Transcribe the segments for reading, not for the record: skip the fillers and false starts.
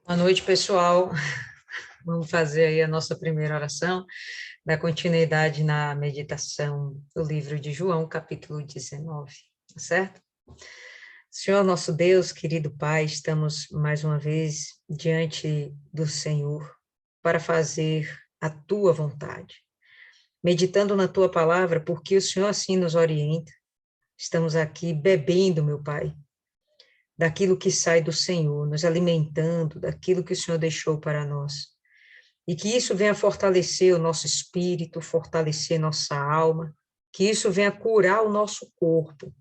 Boa noite, pessoal. Vamos fazer aí a nossa primeira oração, da continuidade na meditação do livro de João, capítulo 19, tá certo? Senhor, nosso Deus, querido Pai, estamos mais uma vez diante do Senhor para fazer a Tua vontade, meditando na Tua palavra, porque o Senhor assim nos orienta. Estamos aqui bebendo, meu Pai, daquilo que sai do Senhor, nos alimentando daquilo que o Senhor deixou para nós. E que isso venha fortalecer o nosso espírito, fortalecer nossa alma, que isso venha curar o nosso corpo,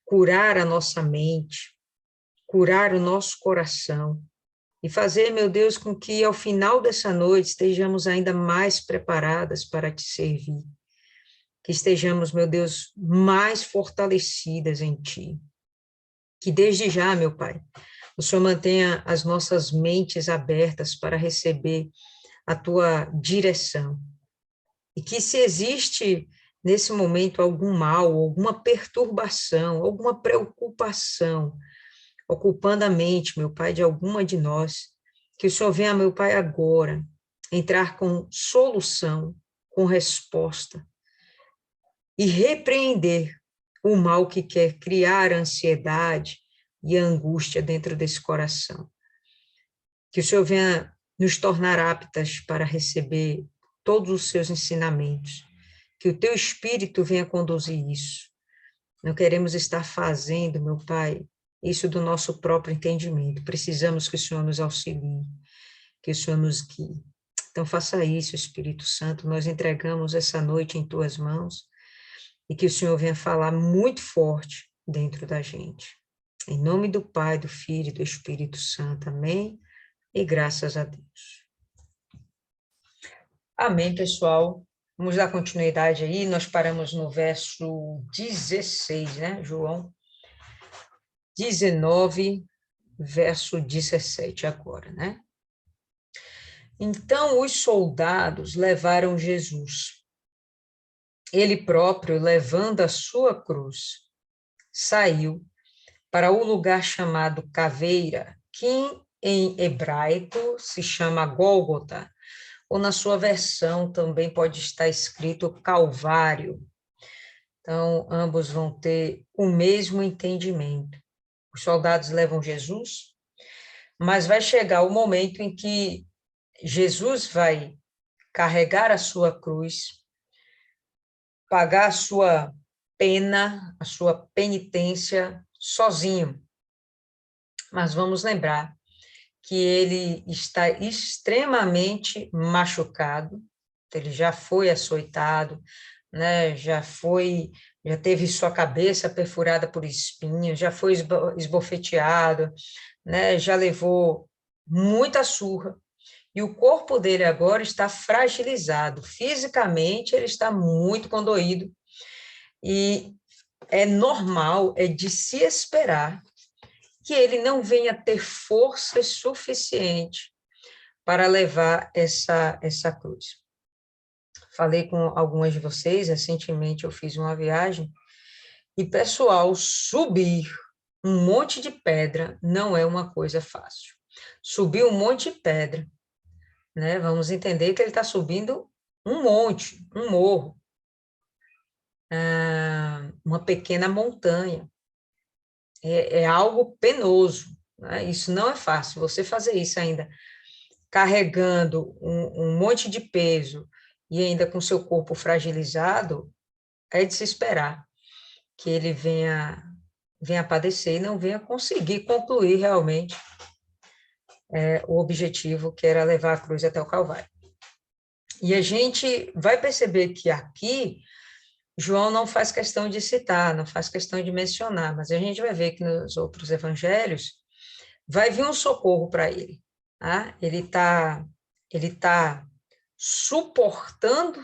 curar a nossa mente, curar o nosso coração, e fazer, meu Deus, com que ao final dessa noite estejamos ainda mais preparadas para te servir, que estejamos, meu Deus, mais fortalecidas em ti. Que desde já, meu Pai, o Senhor mantenha as nossas mentes abertas para receber a tua direção. E que se existe nesse momento algum mal, alguma perturbação, alguma preocupação ocupando a mente, meu Pai, de alguma de nós, que o Senhor venha, meu Pai, agora entrar com solução, com resposta e repreender o mal que quer criar ansiedade e angústia dentro desse coração. Que o Senhor venha nos tornar aptas para receber todos os seus ensinamentos, que o teu Espírito venha conduzir isso. Não queremos estar fazendo, meu Pai, isso do nosso próprio entendimento. Precisamos que o Senhor nos auxilie, que o Senhor nos guie. Então faça isso, Espírito Santo, nós entregamos essa noite em tuas mãos e que o Senhor venha falar muito forte dentro da gente. Em nome do Pai, do Filho e do Espírito Santo. Amém. E graças a Deus. Amém, pessoal. Vamos dar continuidade aí, nós paramos no verso 16, né, João 19, verso 17 agora, né? Então, os soldados levaram Jesus. Ele próprio, levando a sua cruz, saiu para o lugar chamado Caveira, que em hebraico se chama Gólgota, ou na sua versão também pode estar escrito Calvário. Então, ambos vão ter o mesmo entendimento. Os soldados levam Jesus, mas vai chegar o momento em que Jesus vai carregar a sua cruz, pagar a sua pena, a sua penitência sozinho. Mas vamos lembrar que ele está extremamente machucado, ele já foi açoitado, né, já teve sua cabeça perfurada por espinhos, já foi esbofeteado, né, já levou muita surra, e o corpo dele agora está fragilizado, fisicamente ele está muito condoído, e é normal, é de se esperar que ele não venha ter força suficiente para levar essa cruz. Falei com algumas de vocês, recentemente eu fiz uma viagem, e pessoal, subir um monte de pedra não é uma coisa fácil. Subir um monte de pedra, né? Vamos entender que ele está subindo um monte, um morro, uma pequena montanha. É algo penoso, né? Isso não é fácil. Você fazer isso ainda carregando um monte de peso e ainda com seu corpo fragilizado, é de se esperar que ele venha padecer e não venha conseguir concluir realmente o objetivo, que era levar a cruz até o Calvário. E a gente vai perceber que aqui João não faz questão de citar, não faz questão de mencionar, mas a gente vai ver que nos outros evangelhos vai vir um socorro para ele. Tá? Ele tá suportando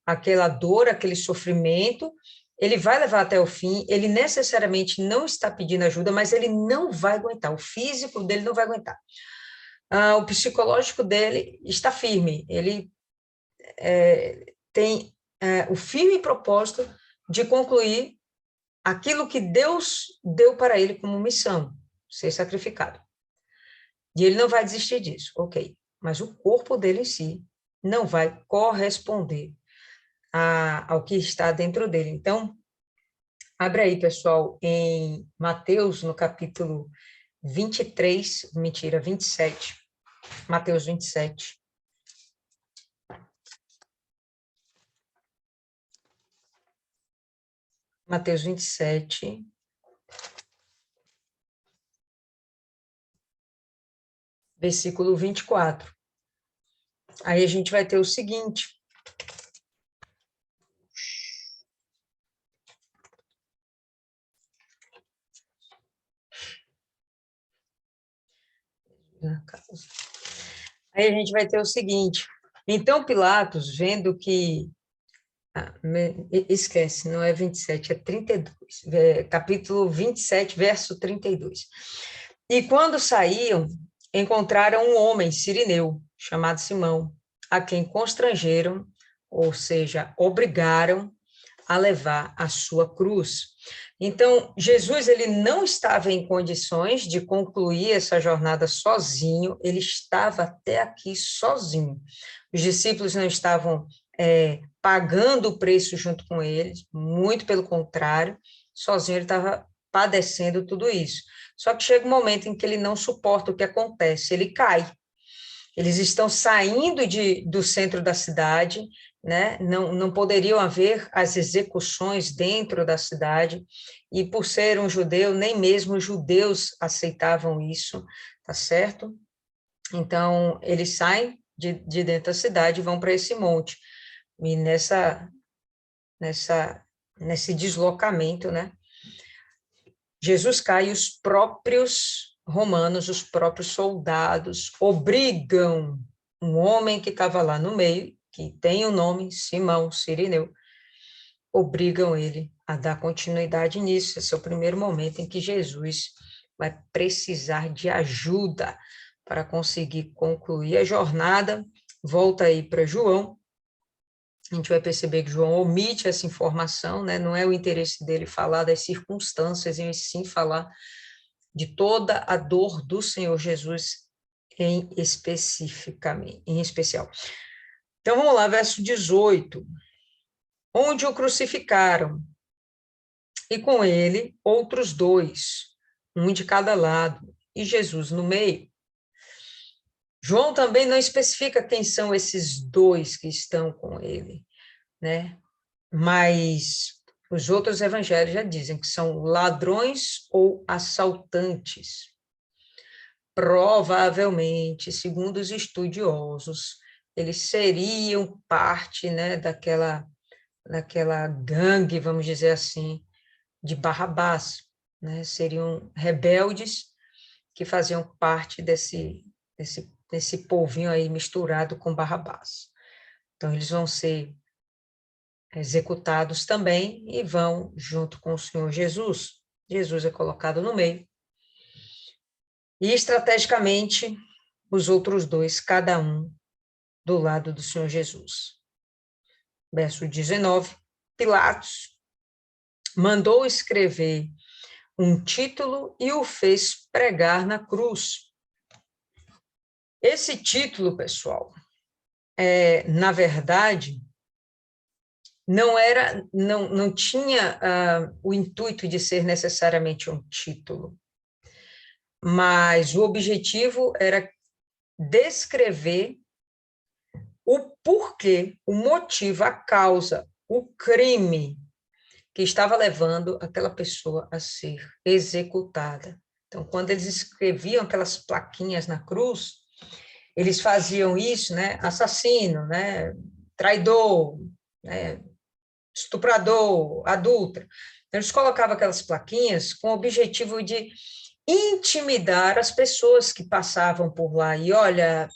aquela dor, aquele sofrimento, ele vai levar até o fim, ele necessariamente não está pedindo ajuda, mas ele não vai aguentar, o físico dele não vai aguentar. O psicológico dele está firme, ele tem o firme propósito de concluir aquilo que Deus deu para ele como missão, ser sacrificado. E ele não vai desistir disso, ok. Mas o corpo dele em si não vai corresponder ao que está dentro dele. Então, abre aí, pessoal, em Mateus, no capítulo 23, mentira, 27. Mateus 27. Mateus 27. Versículo 24. Aí a gente vai ter o seguinte. Aí a gente vai ter o seguinte. Então Pilatos, vendo que... esquece, não é 27, é 32. Capítulo 27, verso 32. E quando saíam, encontraram um homem sirineu, chamado Simão, a quem constrangeram, ou seja, obrigaram a levar a sua cruz. Então, Jesus, ele não estava em condições de concluir essa jornada sozinho, ele estava até aqui sozinho. Os discípulos não estavam pagando o preço junto com eles, muito pelo contrário, sozinho ele estava padecendo tudo isso. Só que chega um momento em que ele não suporta o que acontece, ele cai. Eles estão saindo do centro da cidade, né? Não poderiam haver as execuções dentro da cidade, e por ser um judeu, nem mesmo os judeus aceitavam isso, tá certo? Então, eles saem de dentro da cidade e vão para esse monte. E nesse deslocamento, né? Jesus cai e os próprios romanos, os próprios soldados, obrigam um homem que estava lá no meio, que tem o nome Simão Cirineu, obrigam ele a dar continuidade nisso. Esse é o primeiro momento em que Jesus vai precisar de ajuda para conseguir concluir a jornada. Volta aí para João. A gente vai perceber que João omite essa informação, né? Não é o interesse dele falar das circunstâncias, e sim falar de toda a dor do Senhor Jesus em especial. Então, vamos lá, verso 18. Onde o crucificaram, e com ele outros dois, um de cada lado, e Jesus no meio. João também não especifica quem são esses dois que estão com ele, né? Mas os outros evangelhos já dizem que são ladrões ou assaltantes. Provavelmente, segundo os estudiosos, eles seriam parte, né, daquela gangue, vamos dizer assim, de Barrabás, né? Seriam rebeldes que faziam parte desse povinho aí misturado com Barrabás. Então, eles vão ser executados também e vão junto com o Senhor Jesus. Jesus é colocado no meio. E, estrategicamente, os outros dois, cada um do lado do Senhor Jesus. Verso 19, Pilatos mandou escrever um título e o fez pregar na cruz. Esse título, pessoal, na verdade, não tinha o intuito de ser necessariamente um título, mas o objetivo era descrever o porquê, o motivo, a causa, o crime que estava levando aquela pessoa a ser executada. Então, quando eles escreviam aquelas plaquinhas na cruz, eles faziam isso, né? Assassino, né? Traidor, né? Estuprador, adúltero. Então, eles colocavam aquelas plaquinhas com o objetivo de intimidar as pessoas que passavam por lá. E olha,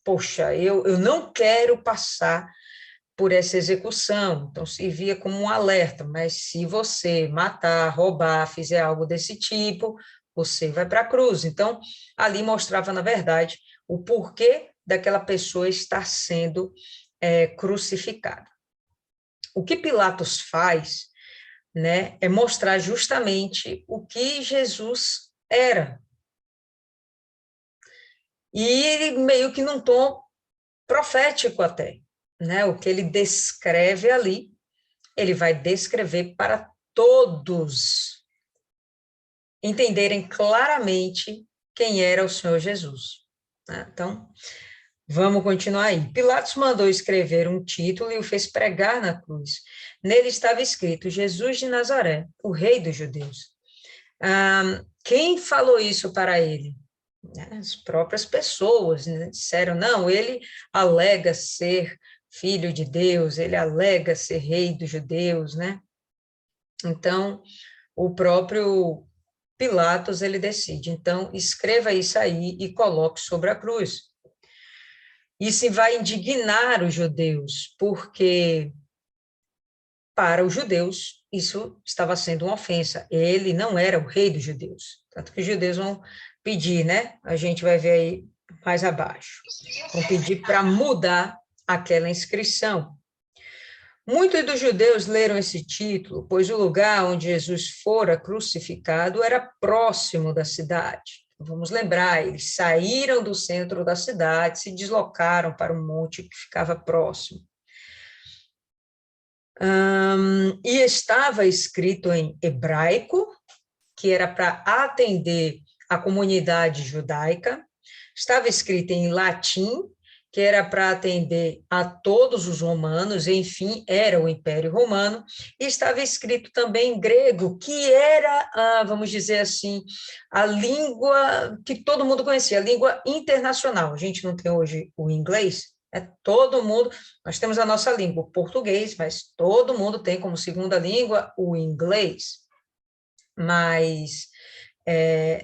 poxa, eu não quero passar por essa execução. Então, servia como um alerta, mas se você matar, roubar, fizer algo desse tipo, você vai para a cruz. Então, ali mostrava, na verdade, o porquê daquela pessoa estar sendo crucificada. O que Pilatos faz, né, é mostrar justamente o que Jesus era. e meio que num tom profético até, né? O que ele descreve ali, ele vai descrever para todos entenderem claramente quem era o Senhor Jesus, né? Então, vamos continuar aí. Pilatos mandou escrever um título e o fez pregar na cruz. Nele estava escrito: Jesus de Nazaré, o rei dos judeus. Quem falou isso para ele? As próprias pessoas, né? Disseram: não, ele alega ser filho de Deus, ele alega ser rei dos judeus, né? Então, o próprio Pilatos, ele decide: então, escreva isso aí e coloque sobre a cruz. Isso vai indignar os judeus, porque para os judeus isso estava sendo uma ofensa. Ele não era o rei dos judeus. Tanto que os judeus vão pedir, né? A gente vai ver aí mais abaixo. Vão pedir para mudar aquela inscrição. Muitos dos judeus leram esse título, pois o lugar onde Jesus fora crucificado era próximo da cidade. Vamos lembrar, eles saíram do centro da cidade, se deslocaram para um monte que ficava próximo. E estava escrito em hebraico, que era para atender a comunidade judaica, estava escrito em latim, que era para atender a todos os romanos, enfim, era o Império Romano, e estava escrito também em grego, que era, vamos dizer assim, a língua que todo mundo conhecia, a língua internacional. A gente não tem hoje o inglês, todo mundo, nós temos a nossa língua, o português, mas todo mundo tem como segunda língua o inglês. Mas,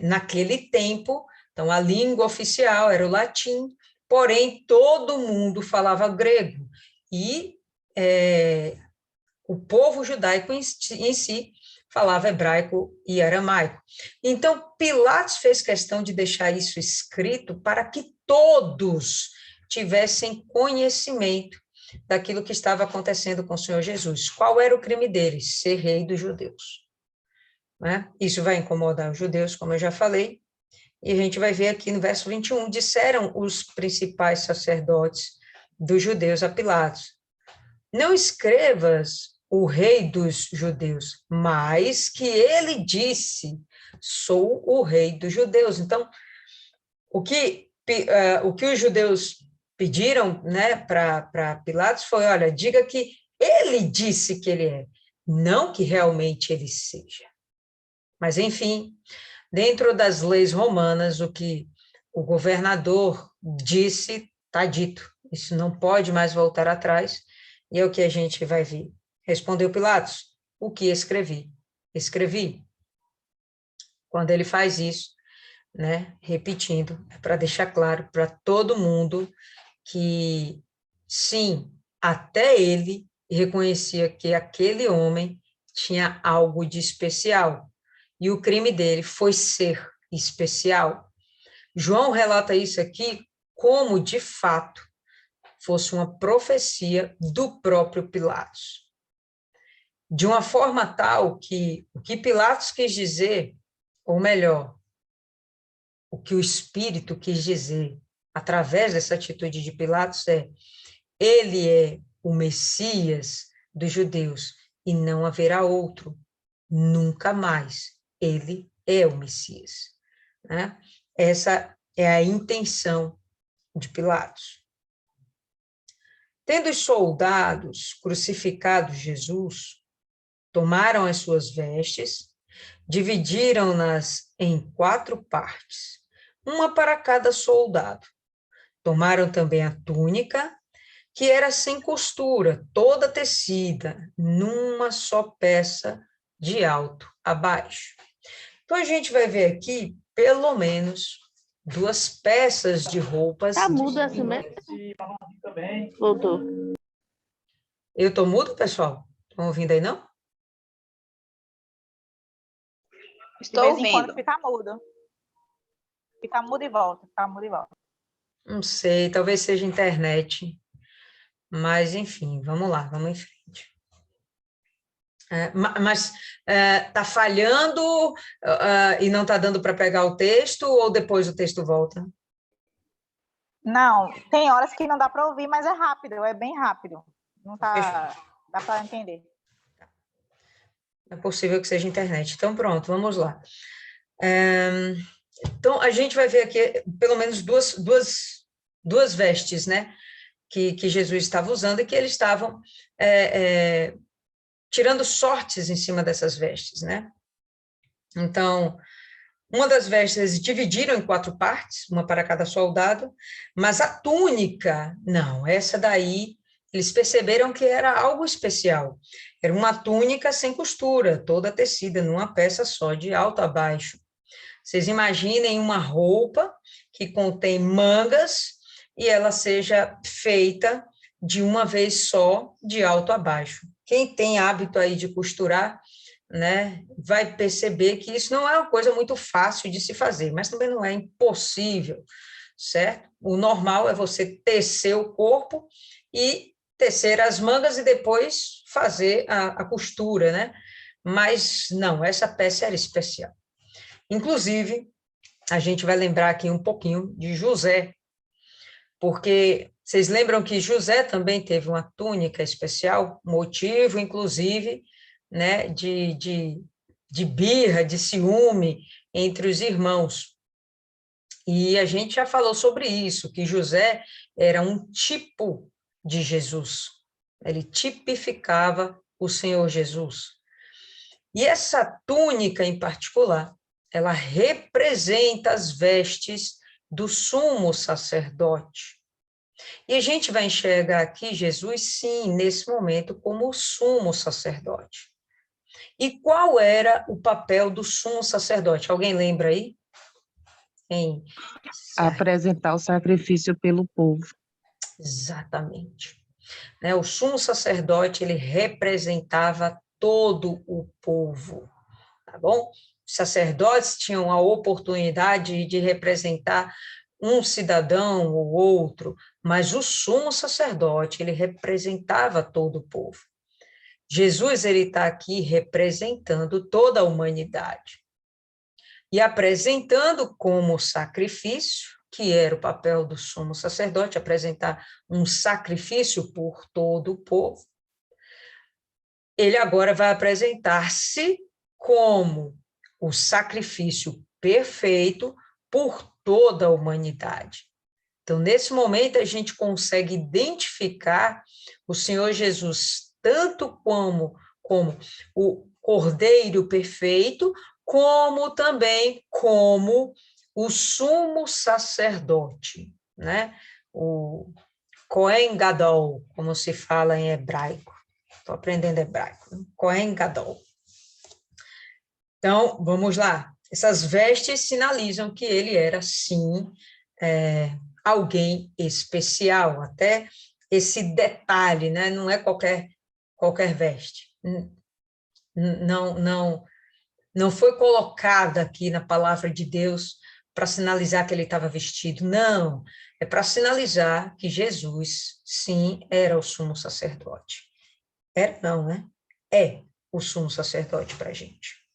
naquele tempo, então, a língua oficial era o latim, porém, todo mundo falava grego, e o povo judaico em si falava hebraico e aramaico. Então, Pilatos fez questão de deixar isso escrito para que todos tivessem conhecimento daquilo que estava acontecendo com o Senhor Jesus. Qual era o crime dele? Ser rei dos judeus. Né? Isso vai incomodar os judeus, como eu já falei, e a gente vai ver aqui no verso 21, disseram os principais sacerdotes dos judeus a Pilatos: não escrevas o rei dos judeus, mas que ele disse: sou o rei dos judeus. Então, o que os judeus pediram, né, para Pilatos foi: olha, diga que ele disse que ele é, não que realmente ele seja. Mas, enfim, dentro das leis romanas, o que o governador disse, está dito. Isso não pode mais voltar atrás, e é o que a gente vai ver. Respondeu Pilatos: o que escrevi? Escrevi. Quando ele faz isso, né, repetindo, é para deixar claro para todo mundo que, sim, até ele reconhecia que aquele homem tinha algo de especial, e o crime dele foi ser especial. João relata isso aqui como, de fato, fosse uma profecia do próprio Pilatos. De uma forma tal que o que Pilatos quis dizer, ou melhor, o que o Espírito quis dizer através dessa atitude de Pilatos é: ele é o Messias dos judeus e não haverá outro, nunca mais. Ele é o Messias. Né? Essa é a intenção de Pilatos. Tendo os soldados crucificado Jesus, tomaram as suas vestes, dividiram-nas em 4 partes, uma para cada soldado. Tomaram também a túnica, que era sem costura, toda tecida, numa só peça, de alto a baixo. Então, a gente vai ver aqui, pelo menos, 2 peças de roupas. Tá mudo assim mesmo? Voltou. Eu tô mudo, pessoal? Estão ouvindo aí, não? Estou ouvindo. De vez em quando fica mudo. Fica mudo e volta, fica mudo e volta. Não sei, talvez seja internet. Mas, enfim, vamos lá, vamos em frente. Mas está falhando e não está dando para pegar o texto, ou depois o texto volta? Não, tem horas que não dá para ouvir, mas é rápido, é bem rápido. Não tá, dá para entender. É possível que seja internet. Então, pronto, vamos lá. Então, a gente vai ver aqui, pelo menos, duas vestes, né? Que Jesus estava usando e que eles estavam tirando sortes em cima dessas vestes, né? Então, uma das vestes eles dividiram em 4 partes, uma para cada soldado, mas a túnica, não, essa daí, eles perceberam que era algo especial. Era uma túnica sem costura, toda tecida, numa peça só, de alto a baixo. Vocês imaginem uma roupa que contém mangas e ela seja feita de uma vez só, de alto a baixo. Quem tem hábito aí de costurar, né, vai perceber que isso não é uma coisa muito fácil de se fazer, mas também não é impossível, certo? O normal é você tecer o corpo e tecer as mangas e depois fazer a costura, né? Mas não, essa peça era especial. Inclusive, a gente vai lembrar aqui um pouquinho de José, porque vocês lembram que José também teve uma túnica especial, motivo, inclusive, né, de birra, de ciúme entre os irmãos. E a gente já falou sobre isso, que José era um tipo de Jesus, ele tipificava o Senhor Jesus. E essa túnica em particular, ela representa as vestes do sumo sacerdote. E a gente vai enxergar aqui Jesus, sim, nesse momento, como o sumo sacerdote. E qual era o papel do sumo sacerdote? Alguém lembra aí? Apresentar o sacrifício pelo povo. Exatamente. Né, o sumo sacerdote, ele representava todo o povo, tá bom? Os sacerdotes tinham a oportunidade de representar um cidadão ou outro, mas o sumo sacerdote, ele representava todo o povo. Jesus, ele está aqui representando toda a humanidade e apresentando como sacrifício, que era o papel do sumo sacerdote, apresentar um sacrifício por todo o povo. Ele agora vai apresentar-se como o sacrifício perfeito por toda a humanidade. Então, nesse momento, a gente consegue identificar o Senhor Jesus tanto como o Cordeiro perfeito, como também como o sumo sacerdote, né? O Cohen Gadol, como se fala em hebraico. Estou aprendendo hebraico. Cohen Gadol. Então, vamos lá. Essas vestes sinalizam que ele era, sim, alguém especial. Até esse detalhe, né? Não é qualquer veste. Não foi colocada aqui na palavra de Deus para sinalizar que ele estava vestido. Não, é para sinalizar que Jesus, sim, era o sumo sacerdote. Era não, né? É o sumo sacerdote para a gente.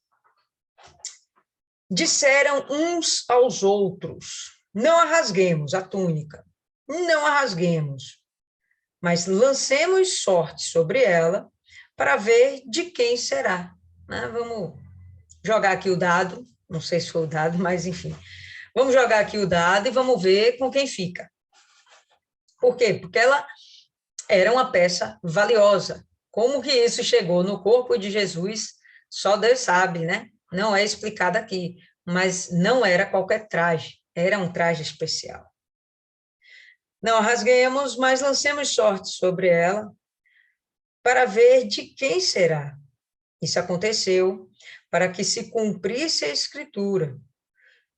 Disseram uns aos outros, não a rasguemos a túnica, não a rasguemos, mas lancemos sorte sobre ela para ver de quem será. Né? Vamos jogar aqui o dado, não sei se foi o dado, mas enfim. Vamos jogar aqui o dado e vamos ver com quem fica. Por quê? Porque ela era uma peça valiosa. Como que isso chegou no corpo de Jesus, só Deus sabe, né? Não é explicado aqui, mas não era qualquer traje, era um traje especial. Não rasguemos, mas lancemos sorte sobre ela para ver de quem será. Isso aconteceu para que se cumprisse a escritura.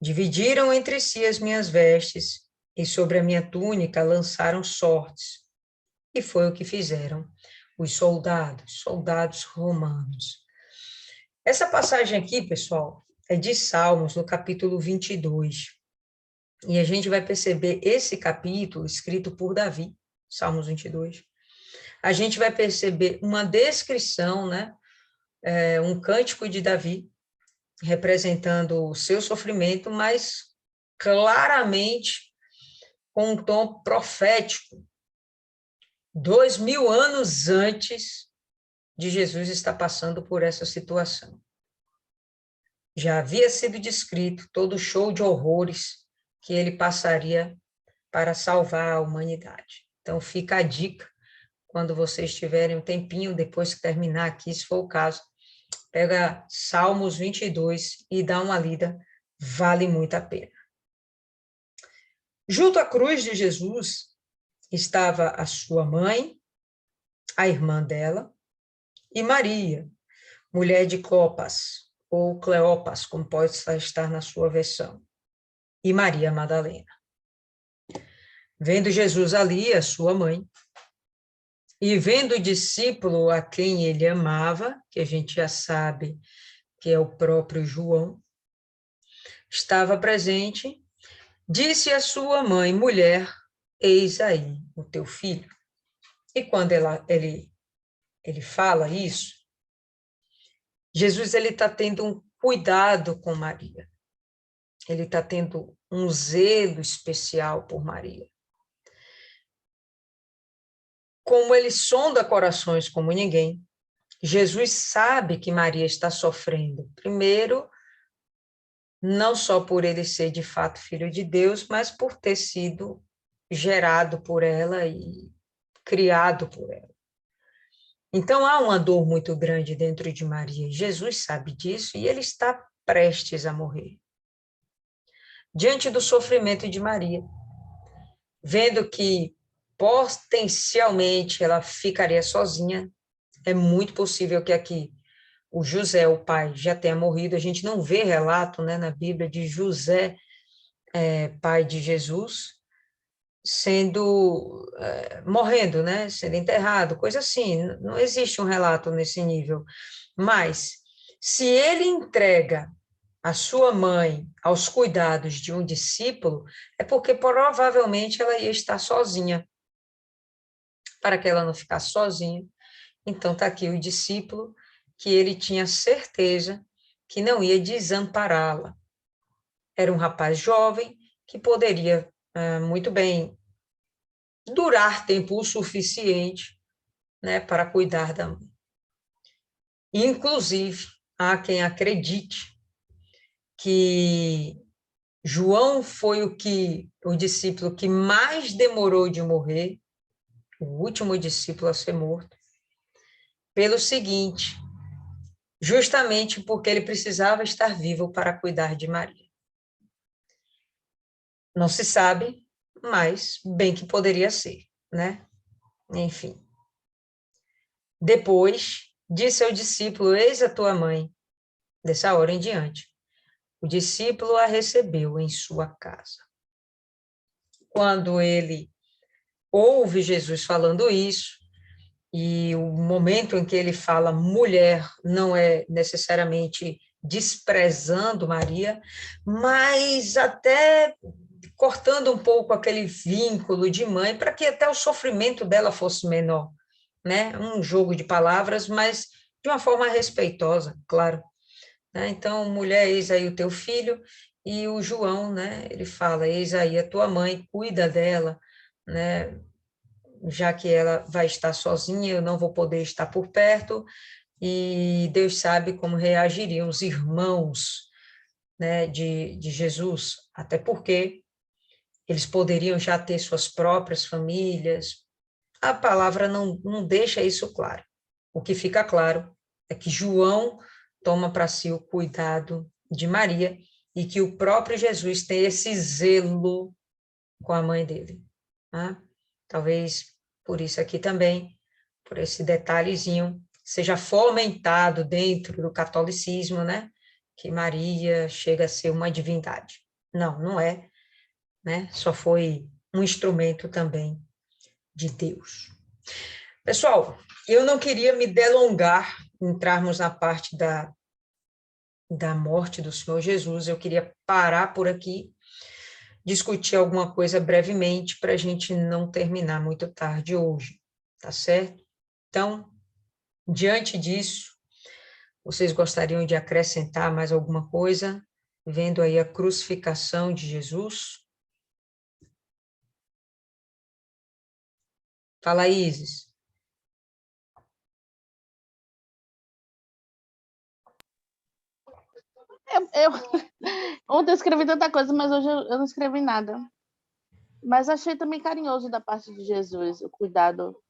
Dividiram entre si as minhas vestes e sobre a minha túnica lançaram sortes. E foi o que fizeram os soldados romanos. Essa passagem aqui, pessoal, é de Salmos, no capítulo 22. E a gente vai perceber esse capítulo escrito por Davi, Salmos 22. A gente vai perceber uma descrição, né? Um cântico de Davi, representando o seu sofrimento, mas claramente com um tom profético. 2000 anos antes de Jesus estar passando por essa situação. Já havia sido descrito todo o show de horrores que ele passaria para salvar a humanidade. Então, fica a dica, quando vocês tiverem um tempinho, depois que terminar aqui, se for o caso, pega Salmos 22 e dá uma lida, vale muito a pena. Junto à cruz de Jesus estava a sua mãe, a irmã dela, e Maria, mulher de Clopas, ou Cleopas, como pode estar na sua versão, e Maria Madalena. Vendo Jesus ali, a sua mãe, e vendo o discípulo a quem ele amava, que a gente já sabe que é o próprio João, estava presente, disse à sua mãe, mulher, eis aí o teu filho. E quando ele fala isso, Jesus está tendo um cuidado com Maria. Ele está tendo um zelo especial por Maria. Como ele sonda corações como ninguém, Jesus sabe que Maria está sofrendo. Primeiro, não só por ele ser de fato filho de Deus, mas por ter sido gerado por ela e criado por ela. Então, há uma dor muito grande dentro de Maria. Jesus sabe disso e ele está prestes a morrer. Diante do sofrimento de Maria, vendo que potencialmente ela ficaria sozinha, é muito possível que aqui o José, o pai, já tenha morrido. A gente não vê relato, né, na Bíblia de José, pai de Jesus, sendo morrendo, né, sendo enterrado, coisa assim. Não existe um relato nesse nível. Mas se ele entrega a sua mãe aos cuidados de um discípulo, é porque provavelmente ela ia estar sozinha. Para que ela não ficasse sozinha, então está aqui o discípulo que ele tinha certeza que não ia desampará-la. Era um rapaz jovem que poderia muito bem durar tempo o suficiente, né, para cuidar da mãe. Inclusive, há quem acredite que João foi o discípulo que mais demorou de morrer, o último discípulo a ser morto, pelo seguinte, justamente porque ele precisava estar vivo para cuidar de Maria. Não se sabe, mas bem que poderia ser, né? Enfim. Depois, disse ao discípulo, eis a tua mãe. Dessa hora em diante, o discípulo a recebeu em sua casa. Quando ele ouve Jesus falando isso, e o momento em que ele fala mulher não é necessariamente desprezando Maria, mas até cortando um pouco aquele vínculo de mãe para que até o sofrimento dela fosse menor, né? Um jogo de palavras, mas de uma forma respeitosa, claro. Né? Então, mulher, eis aí o teu filho, e o João, né? Ele fala, eis aí a tua mãe, cuida dela, né? Já que ela vai estar sozinha, eu não vou poder estar por perto, e Deus sabe como reagiriam os irmãos, né, de Jesus, até porque eles poderiam já ter suas próprias famílias. A palavra não deixa isso claro. O que fica claro é que João toma para si o cuidado de Maria e que o próprio Jesus tem esse zelo com a mãe dele. Né? Talvez por isso aqui também, por esse detalhezinho, seja fomentado dentro do catolicismo, né? Que Maria chega a ser uma divindade. Não, não é, né? Só foi um instrumento também de Deus. Pessoal, eu não queria me delongar, entrarmos na parte da morte do Senhor Jesus, eu queria parar por aqui, discutir alguma coisa brevemente para a gente não terminar muito tarde hoje, tá certo? Então, diante disso, vocês gostariam de acrescentar mais alguma coisa, vendo aí a crucificação de Jesus? Fala aí, Isis. Ontem eu escrevi tanta coisa, mas hoje eu não escrevi nada. Mas achei também carinhoso da parte de Jesus, o cuidado.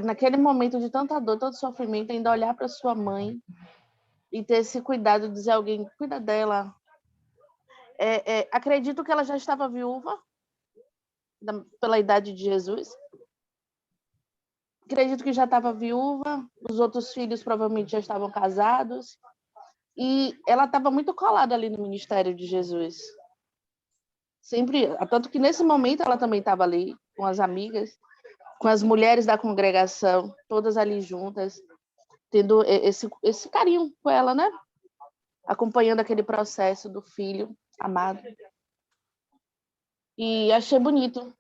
Naquele momento de tanta dor, tanto sofrimento, ainda olhar para sua mãe e ter esse cuidado de dizer a alguém, cuida dela. Acredito que ela já estava viúva pela idade de Jesus. Acredito que já estava viúva, os outros filhos provavelmente já estavam casados. E ela estava muito colada ali no ministério de Jesus. Sempre, tanto que nesse momento ela também estava ali com as amigas, com as mulheres da congregação, todas ali juntas, tendo esse carinho com ela, né? Acompanhando aquele processo do filho amado. E achei bonito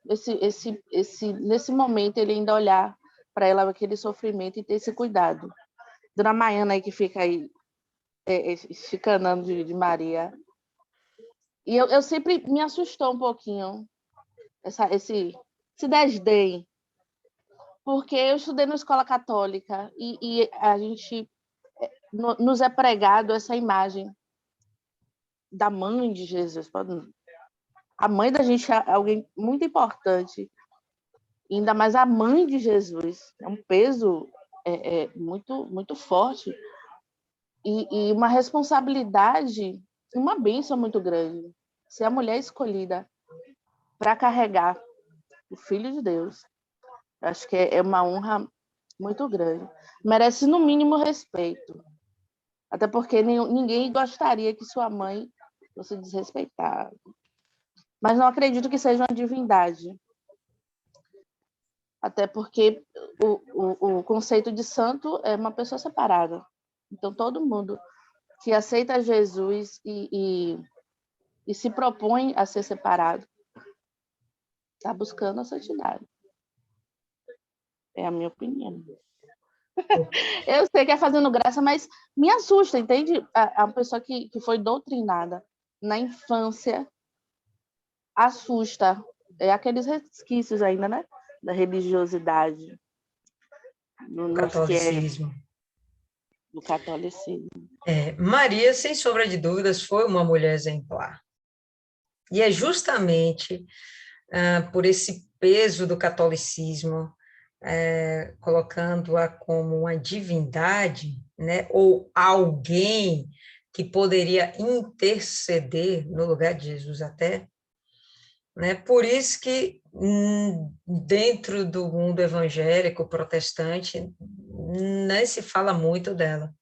nesse momento ele ainda olhar para ela aquele sofrimento e ter esse cuidado. Dona Maiana aí que fica aí chicanando de Maria. E eu sempre me assustou um pouquinho esse desdém, porque eu estudei na escola católica e a gente nos é pregado essa imagem da mãe de Jesus. A mãe da gente é alguém muito importante, ainda mais a mãe de Jesus. É um peso muito, muito forte e uma responsabilidade, uma bênção muito grande. Ser a mulher escolhida para carregar o Filho de Deus, acho que é uma honra muito grande. Merece, no mínimo, respeito. Até porque ninguém gostaria que sua mãe fosse desrespeitada. Mas não acredito que seja uma divindade. Até porque o conceito de santo é uma pessoa separada. Então, todo mundo que aceita Jesus e se propõe a ser separado está buscando a santidade. É a minha opinião. Eu sei que é fazendo graça, mas me assusta, entende? A pessoa que foi doutrinada na infância assusta. É aqueles resquícios ainda, né? Da religiosidade. Nos que é Catolicismo. do catolicismo. Maria, sem sombra de dúvidas, foi uma mulher exemplar. E é justamente por esse peso do catolicismo, colocando-a como uma divindade, né, ou alguém que poderia interceder no lugar de Jesus até, né, por isso que dentro do mundo evangélico protestante nem se fala muito dela.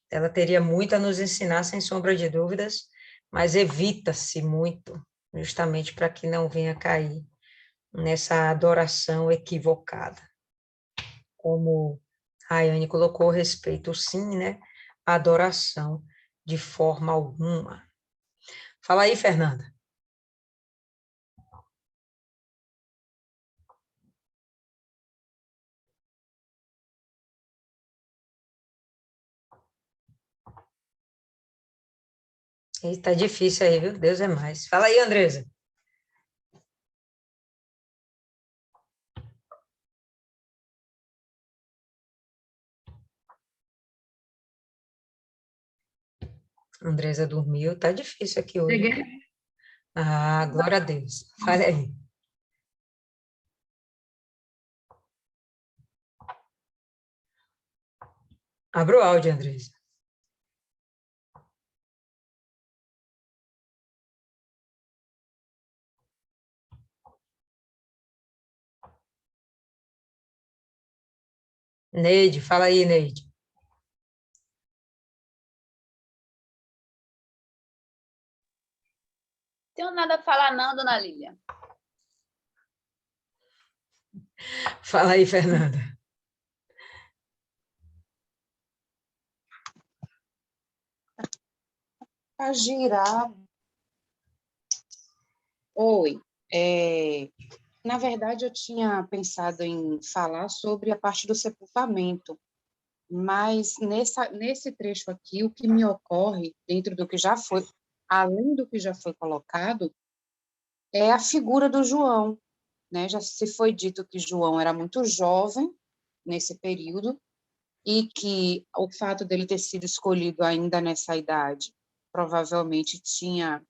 Ela teria muito a nos ensinar, sem sombra de dúvidas, mas evita-se muito, justamente para que não venha cair nessa adoração equivocada. Como a Rayane colocou, respeito sim, né? A adoração de forma alguma. Fala aí, Fernanda. Está difícil aí, viu? Deus é mais. Fala aí, Andresa. Andresa dormiu, tá difícil aqui hoje. Cheguei. Ah, glória a Deus. Fala aí. Abra o áudio, Andresa. Neide, fala aí, Neide. Tenho nada a falar não, dona Lília. Fala aí, Fernanda. A girar. Oi. Na verdade, eu tinha pensado em falar sobre a parte do sepultamento, mas nesse trecho aqui, o que me ocorre, dentro do que já foi, além do que já foi colocado, é a figura do João. né? Já se foi dito que João era muito jovem nesse período e que o fato dele ter sido escolhido ainda nessa idade provavelmente tinha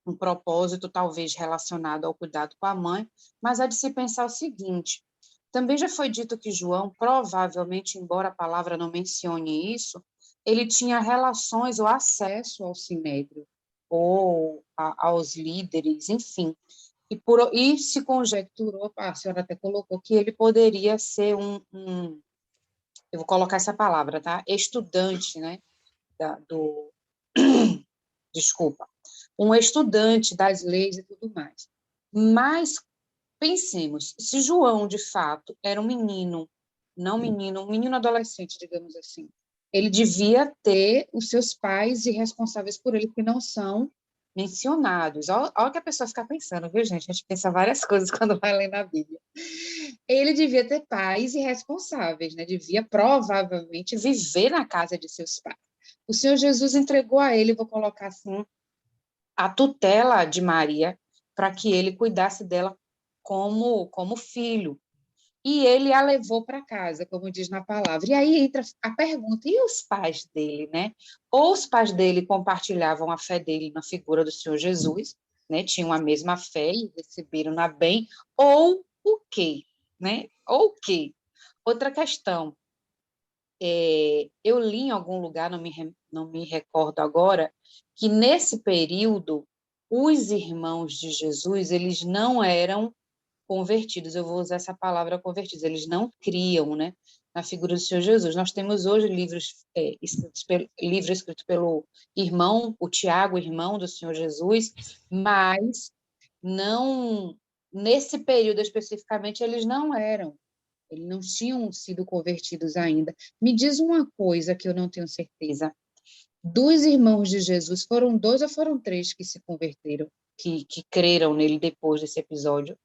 um propósito talvez relacionado ao cuidado com a mãe, mas há de se pensar o seguinte, também já foi dito que João, provavelmente, embora a palavra não mencione isso, ele tinha relações ou acesso ao sinédrio, ou aos líderes, enfim. E se conjecturou, a senhora até colocou, que ele poderia ser eu vou colocar essa palavra, tá? Estudante, né? Desculpa. Um estudante das leis e tudo mais. Mas pensemos, se João, de fato, era um menino, um menino adolescente, digamos assim, ele devia ter os seus pais e responsáveis por ele, que não são mencionados. Olha o que a pessoa fica pensando, viu, gente? A gente pensa várias coisas quando vai ler na Bíblia. Ele devia ter pais e responsáveis, né? Devia provavelmente viver na casa de seus pais. O Senhor Jesus entregou a ele, vou colocar assim, a tutela de Maria, para que ele cuidasse dela como filho. E ele a levou para casa, como diz na palavra. E aí entra a pergunta, e os pais dele, né? Ou os pais dele compartilhavam a fé dele na figura do Senhor Jesus, né? Tinham a mesma fé e receberam-na bem, ou o quê? Né? Ou o quê? Outra questão, eu li em algum lugar, não me recordo agora, que nesse período, os irmãos de Jesus, eles não eram convertidos, eu vou usar essa palavra convertidos, eles não criam, né, na figura do Senhor Jesus. Nós temos hoje livros escritos pelo irmão, o Tiago, irmão do Senhor Jesus, mas não, nesse período especificamente, eles não tinham sido convertidos ainda. Me diz uma coisa que eu não tenho certeza, dos irmãos de Jesus, foram 2 ou foram 3 que se converteram, que creram nele depois desse episódio?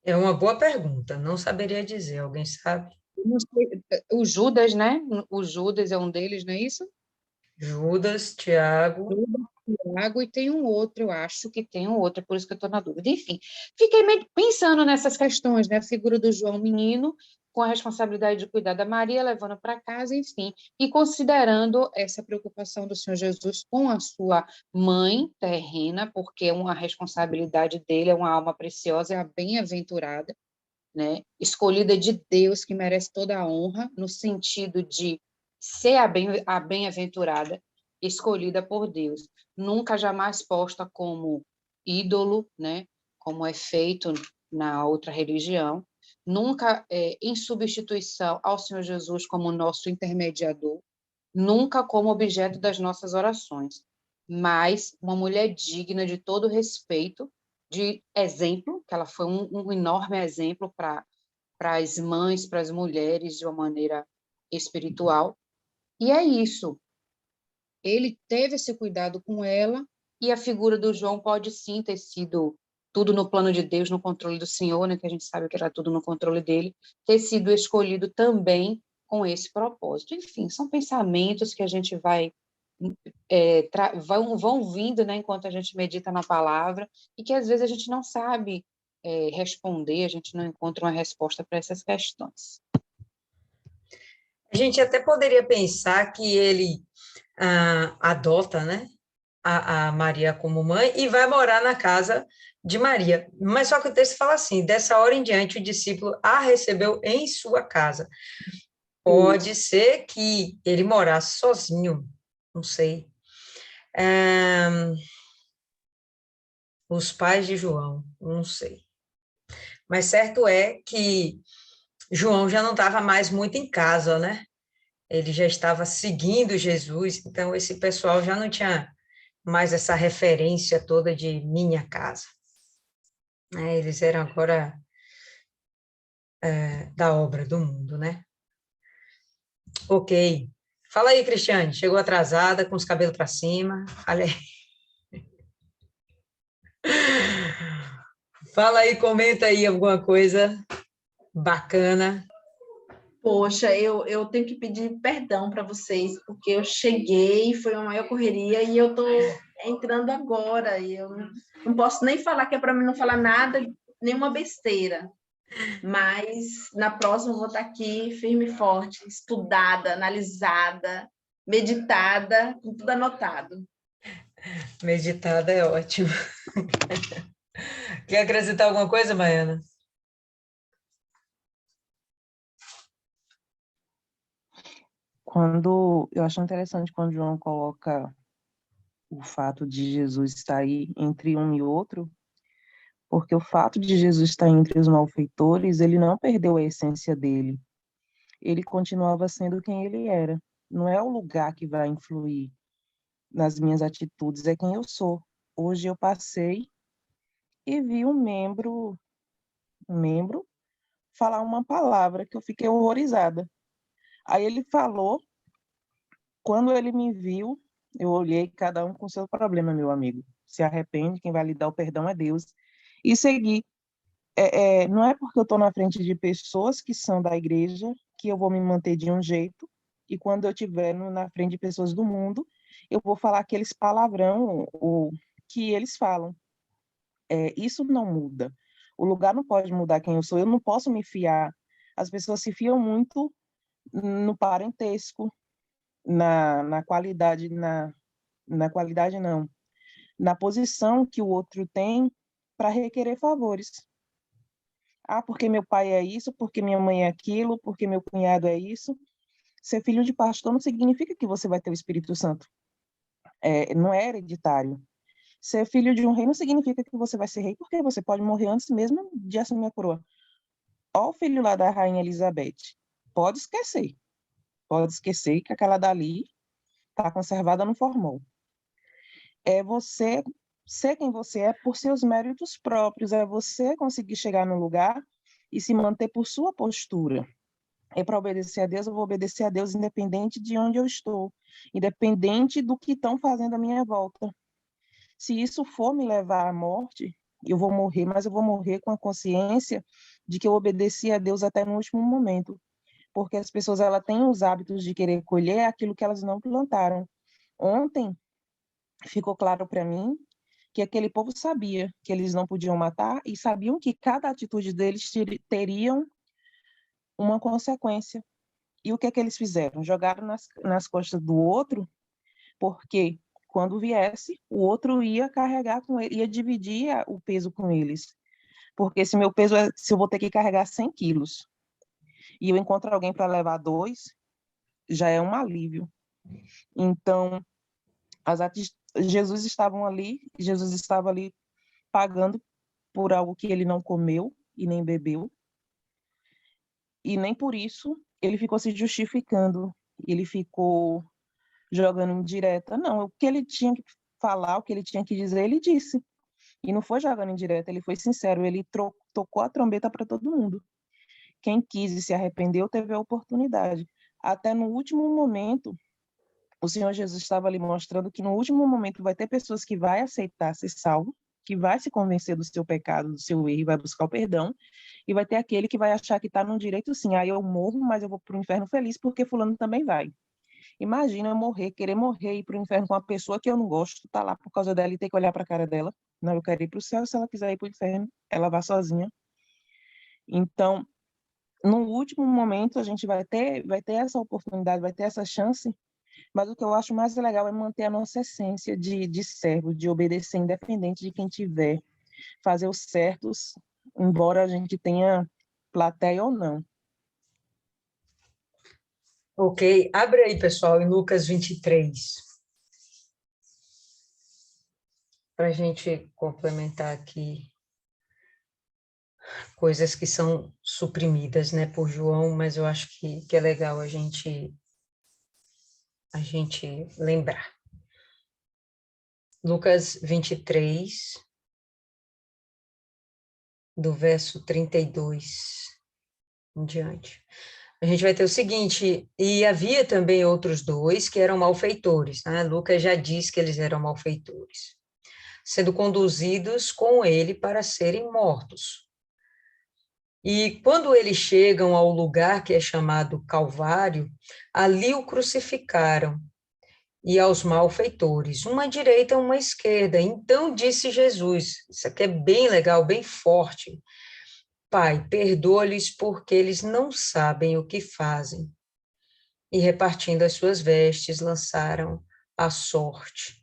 É uma boa pergunta, não saberia dizer, alguém sabe? Não sei, o Judas, né? O Judas é um deles, não é isso? Judas, Tiago. Judas, Tiago, e tem um outro, eu acho que tem um outro, é por isso que eu estou na dúvida. Enfim, fiquei pensando nessas questões, né? A figura do João menino, com a responsabilidade de cuidar da Maria, levando para casa, enfim, e considerando essa preocupação do Senhor Jesus com a sua mãe terrena, porque é uma responsabilidade dele, é uma alma preciosa, é a bem-aventurada, né? Escolhida de Deus, que merece toda a honra, no sentido de ser a bem-aventurada, escolhida por Deus, nunca jamais posta como ídolo, né? Como é feito na outra religião, nunca em substituição ao Senhor Jesus como nosso intermediador, nunca como objeto das nossas orações, mas uma mulher digna de todo respeito, de exemplo, que ela foi um enorme exemplo para as mães, para as mulheres, de uma maneira espiritual. E é isso. Ele teve esse cuidado com ela, e a figura do João pode sim ter sido tudo no plano de Deus, no controle do Senhor, né, que a gente sabe que era tudo no controle dele, ter sido escolhido também com esse propósito. Enfim, são pensamentos que a gente vão vindo, né, enquanto a gente medita na palavra, e que às vezes a gente não sabe responder, a gente não encontra uma resposta para essas questões. A gente até poderia pensar que ele adota, né, a Maria como mãe e vai morar na casa de Maria. Mas só que o texto fala assim, dessa hora em diante o discípulo a recebeu em sua casa. Pode ser que ele morasse sozinho, não sei. Os pais de João, não sei. Mas certo é que João já não estava mais muito em casa, né? Ele já estava seguindo Jesus, então esse pessoal já não tinha mais essa referência toda de minha casa. Eles eram agora da obra do mundo, né? Ok. Fala aí, Cristiane. Chegou atrasada, com os cabelos para cima. Olha aí. Fala aí, comenta aí alguma coisa bacana. Poxa, eu tenho que pedir perdão para vocês, porque eu cheguei, foi uma maior correria, e eu estou entrando agora, e eu não posso nem falar, que é para mim não falar nada nenhuma besteira. Mas na próxima eu vou estar aqui firme e forte, estudada, analisada, meditada, com tudo anotado. Meditada é ótimo. Quer acrescentar alguma coisa, Maiana? Eu acho interessante quando João coloca o fato de Jesus estar aí entre um e outro, porque o fato de Jesus estar entre os malfeitores, ele não perdeu a essência dele. Ele continuava sendo quem ele era. Não é o lugar que vai influir nas minhas atitudes, é quem eu sou. Hoje eu passei e vi um membro falar uma palavra que eu fiquei horrorizada. Aí ele falou, quando ele me viu, eu olhei cada um com seu problema, meu amigo. Se arrepende, quem vai lhe dar o perdão é Deus. E segui. Não é porque eu estou na frente de pessoas que são da igreja que eu vou me manter de um jeito, e quando eu estiver na frente de pessoas do mundo, eu vou falar aqueles palavrão o que eles falam. Isso não muda. O lugar não pode mudar quem eu sou. Eu não posso me fiar. As pessoas se fiam muito no parentesco, na qualidade, na qualidade não, na posição que o outro tem para requerer favores. Ah, porque meu pai é isso, porque minha mãe é aquilo, porque meu cunhado é isso. Ser filho de pastor não significa que você vai ter o Espírito Santo. Não é hereditário. Ser filho de um rei não significa que você vai ser rei, porque você pode morrer antes mesmo de assumir a coroa. Ó o filho lá da rainha Elizabeth. Pode esquecer. Pode esquecer que aquela dali está conservada no formol. É você ser quem você é por seus méritos próprios, é você conseguir chegar no lugar e se manter por sua postura. É para obedecer a Deus, eu vou obedecer a Deus independente de onde eu estou, independente do que estão fazendo à minha volta. Se isso for me levar à morte, eu vou morrer, mas eu vou morrer com a consciência de que eu obedeci a Deus até no último momento, porque as pessoas ela têm os hábitos de querer colher aquilo que elas não plantaram. Ontem ficou claro para mim que aquele povo sabia que eles não podiam matar e sabiam que cada atitude deles teriam uma consequência. E o que é que eles fizeram? Jogaram nas costas do outro, porque quando viesse, o outro ia carregar com ele, ia dividir o peso com eles. Porque se eu vou ter que carregar 100 quilos e eu encontro alguém para levar 2, já é um alívio. Então, Jesus estava ali pagando por algo que ele não comeu e nem bebeu, e nem por isso ele ficou se justificando, ele ficou jogando indireta. Não, o que ele tinha que falar, o que ele tinha que dizer, ele disse. E não foi jogando indireta, ele foi sincero, ele tocou a trombeta para todo mundo. Quem quis e se arrependeu teve a oportunidade. Até no último momento, o Senhor Jesus estava ali mostrando que no último momento vai ter pessoas que vai aceitar ser salvo, que vai se convencer do seu pecado, do seu erro, e vai buscar o perdão, e vai ter aquele que vai achar que está no direito sim, aí eu morro, mas eu vou para o inferno feliz porque fulano também vai. Imagina eu morrer, querer morrer e ir para o inferno com uma pessoa que eu não gosto, tá lá por causa dela e ter que olhar para a cara dela. Não, eu quero ir para o céu, se ela quiser ir para o inferno, ela vá sozinha. Então, no último momento, a gente vai ter essa oportunidade, vai ter essa chance, mas o que eu acho mais legal é manter a nossa essência de servo, de obedecer independente de quem tiver, fazer os certos, embora a gente tenha plateia ou não. Ok, abre aí, pessoal, em Lucas 23, para a gente complementar aqui coisas que são suprimidas, né, por João, mas eu acho que é legal a gente lembrar. Lucas 23, do verso 32 em diante. A gente vai ter o seguinte: e havia também outros 2 que eram malfeitores, né? Lucas já diz que eles eram malfeitores, sendo conduzidos com ele para serem mortos. E quando eles chegam ao lugar que é chamado Calvário, ali o crucificaram, e aos malfeitores, uma à direita e uma à esquerda. Então disse Jesus, isso aqui é bem legal, bem forte: Pai, perdoa-lhes porque eles não sabem o que fazem. E repartindo as suas vestes, lançaram a sorte.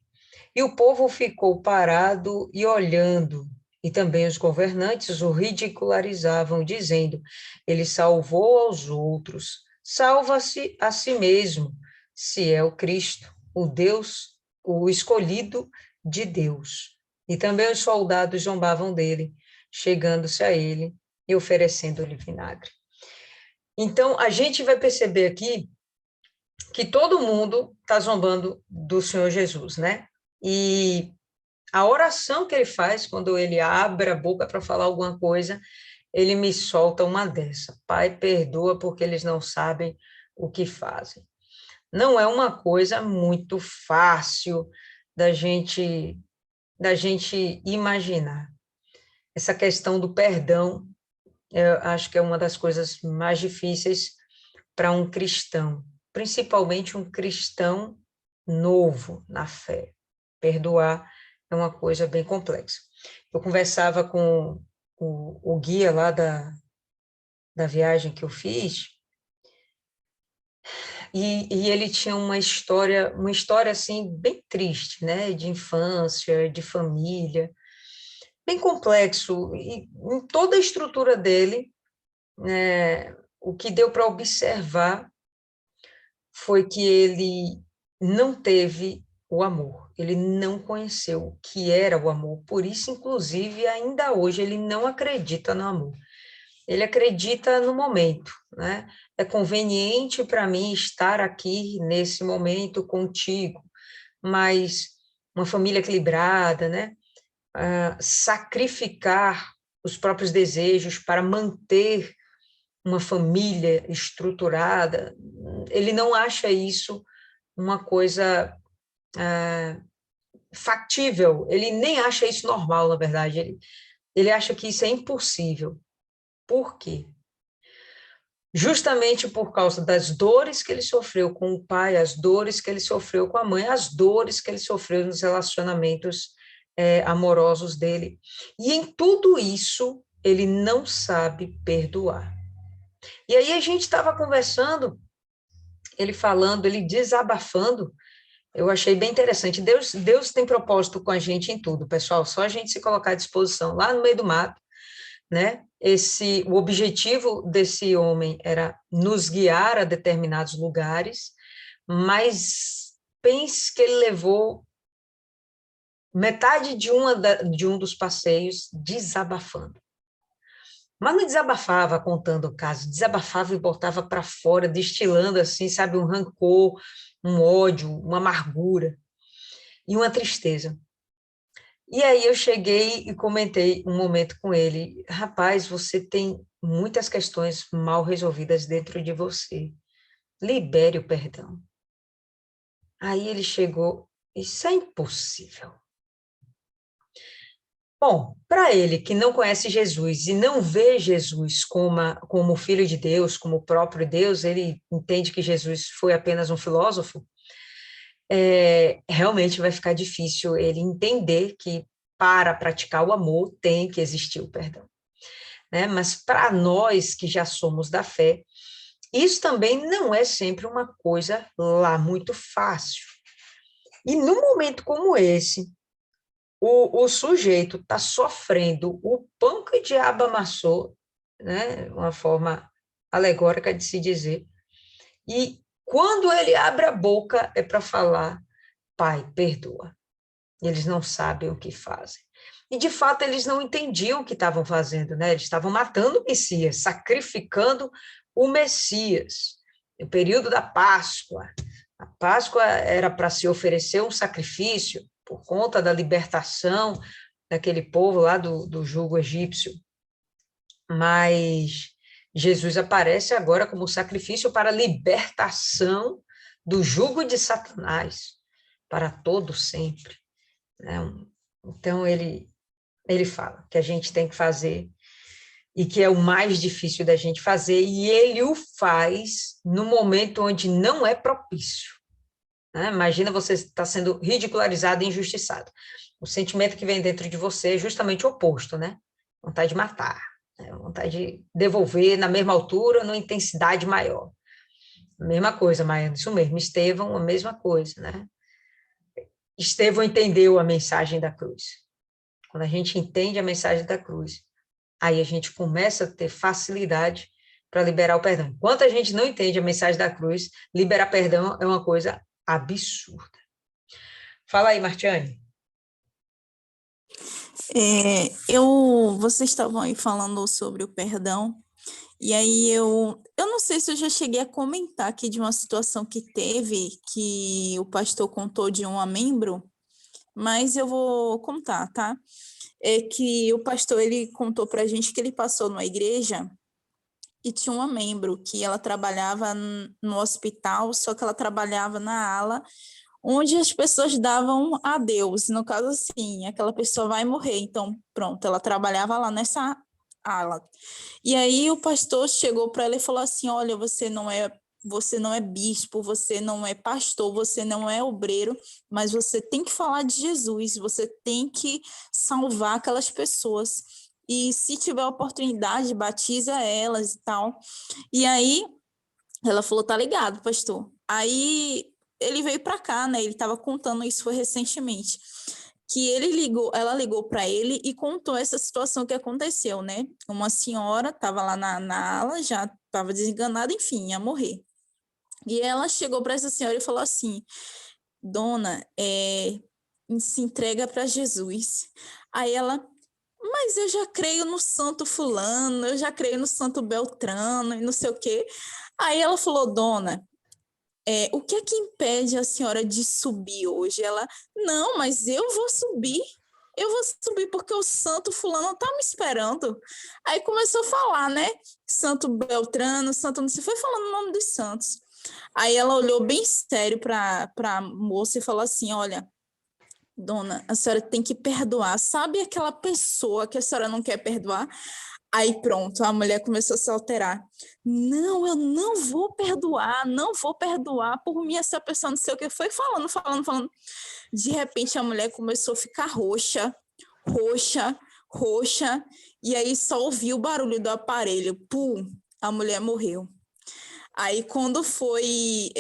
E o povo ficou parado e olhando, e também os governantes o ridicularizavam, dizendo: ele salvou aos outros, salva-se a si mesmo, se é o Cristo, o Deus, o escolhido de Deus. E também os soldados zombavam dele, chegando-se a ele e oferecendo-lhe vinagre. Então, a gente vai perceber aqui que todo mundo está zombando do Senhor Jesus, né? E a oração que ele faz, quando ele abre a boca para falar alguma coisa, ele me solta uma dessa: Pai, perdoa porque eles não sabem o que fazem. Não é uma coisa muito fácil da gente imaginar. Essa questão do perdão, eu acho que é uma das coisas mais difíceis para um cristão, principalmente um cristão novo na fé. Perdoar é uma coisa bem complexa. Eu conversava com o guia lá da viagem que eu fiz, e ele tinha uma história assim, bem triste, né? De infância, de família, bem complexo, e em toda a estrutura dele, né, o que deu para observar foi que ele não teve o amor, ele não conheceu o que era o amor, por isso, inclusive, ainda hoje, ele não acredita no amor. Ele acredita no momento, né? É conveniente para mim estar aqui nesse momento contigo, mas uma família equilibrada, né? Sacrificar os próprios desejos para manter uma família estruturada, ele não acha isso uma coisa factível, ele nem acha isso normal, na verdade, ele acha que isso é impossível. Por quê? Justamente por causa das dores que ele sofreu com o pai, as dores que ele sofreu com a mãe, as dores que ele sofreu nos relacionamentos amorosos dele. E em tudo isso, ele não sabe perdoar. E aí a gente estava conversando, ele falando, ele desabafando. Eu achei bem interessante. Deus tem propósito com a gente em tudo, pessoal. Só a gente se colocar à disposição lá no meio do mato, né? O objetivo desse homem era nos guiar a determinados lugares, mas pense que ele levou metade de um dos passeios desabafando. Mas não desabafava contando o caso, desabafava e botava para fora, destilando assim, sabe, um rancor, um ódio, uma amargura e uma tristeza. E aí eu cheguei e comentei um momento com ele: rapaz, você tem muitas questões mal resolvidas dentro de você, libere o perdão. Aí ele chegou: isso é impossível. Bom, para ele que não conhece Jesus e não vê Jesus como Filho de Deus, como o próprio Deus, ele entende que Jesus foi apenas um filósofo, realmente vai ficar difícil ele entender que para praticar o amor tem que existir o perdão. Né? Mas para nós que já somos da fé, isso também não é sempre uma coisa lá muito fácil. E num momento como esse, o sujeito está sofrendo o pão que o diabo amassou, né? Uma forma alegórica de se dizer, e quando ele abre a boca é para falar: Pai, perdoa. Eles não sabem o que fazem. E, de fato, eles não entendiam o que estavam fazendo, né? Eles estavam matando o Messias, sacrificando o Messias. No período da Páscoa, a Páscoa era para se oferecer um sacrifício por conta da libertação daquele povo lá do jugo egípcio. Mas Jesus aparece agora como sacrifício para a libertação do jugo de Satanás, para todo sempre. Então, ele fala que a gente tem que fazer e que é o mais difícil da gente fazer, e ele o faz no momento onde não é propício. né? Imagina você estar sendo ridicularizado e injustiçado. O sentimento que vem dentro de você é justamente o oposto, né? Vontade de matar, né? Vontade de devolver na mesma altura, numa intensidade maior. A mesma coisa, Maiana, isso mesmo. Estevão, a mesma coisa, né? Estevão entendeu a mensagem da cruz. Quando a gente entende a mensagem da cruz, aí a gente começa a ter facilidade para liberar o perdão. Enquanto a gente não entende a mensagem da cruz, liberar perdão é uma coisa absurda. Fala aí, Martiane. Vocês estavam aí falando sobre o perdão, e aí eu não sei se eu já cheguei a comentar aqui de uma situação que teve, que o pastor contou de uma membro, mas eu vou contar, tá? É que o pastor, ele contou pra gente que ele passou numa igreja e tinha uma membro que ela trabalhava no hospital, só que ela trabalhava na ala onde as pessoas davam adeus. No caso, assim, aquela pessoa vai morrer. Então, pronto, ela trabalhava lá nessa ala. E aí o pastor chegou para ela e falou assim: olha, você não é bispo, você não é pastor, você não é obreiro, mas você tem que falar de Jesus, você tem que salvar aquelas pessoas. E se tiver oportunidade, batiza elas e tal. E aí ela falou: tá ligado, pastor. Aí ele veio para cá, né? Ele estava contando isso foi recentemente, que ela ligou para ele e contou essa situação que aconteceu, né? Uma senhora estava lá na ala, já estava desenganada, enfim, ia morrer. E ela chegou para essa senhora e falou assim: dona, se entrega para Jesus. Aí ela: mas eu já creio no santo fulano, eu já creio no santo Beltrano e não sei o quê. Aí ela falou: dona, o que é que impede a senhora de subir hoje? Ela: não, mas eu vou subir porque o santo fulano está me esperando. Aí começou a falar, né? Santo Beltrano, santo não sei, foi falando o nome dos santos. Aí ela olhou bem sério para a moça e falou assim: olha, dona, a senhora tem que perdoar. Sabe aquela pessoa que a senhora não quer perdoar? Aí pronto, a mulher começou a se alterar. Não, eu não vou perdoar, por mim essa pessoa não sei o que. Foi falando. De repente a mulher começou a ficar roxa, e aí só ouviu o barulho do aparelho. Pum, a mulher morreu. Aí, quando foi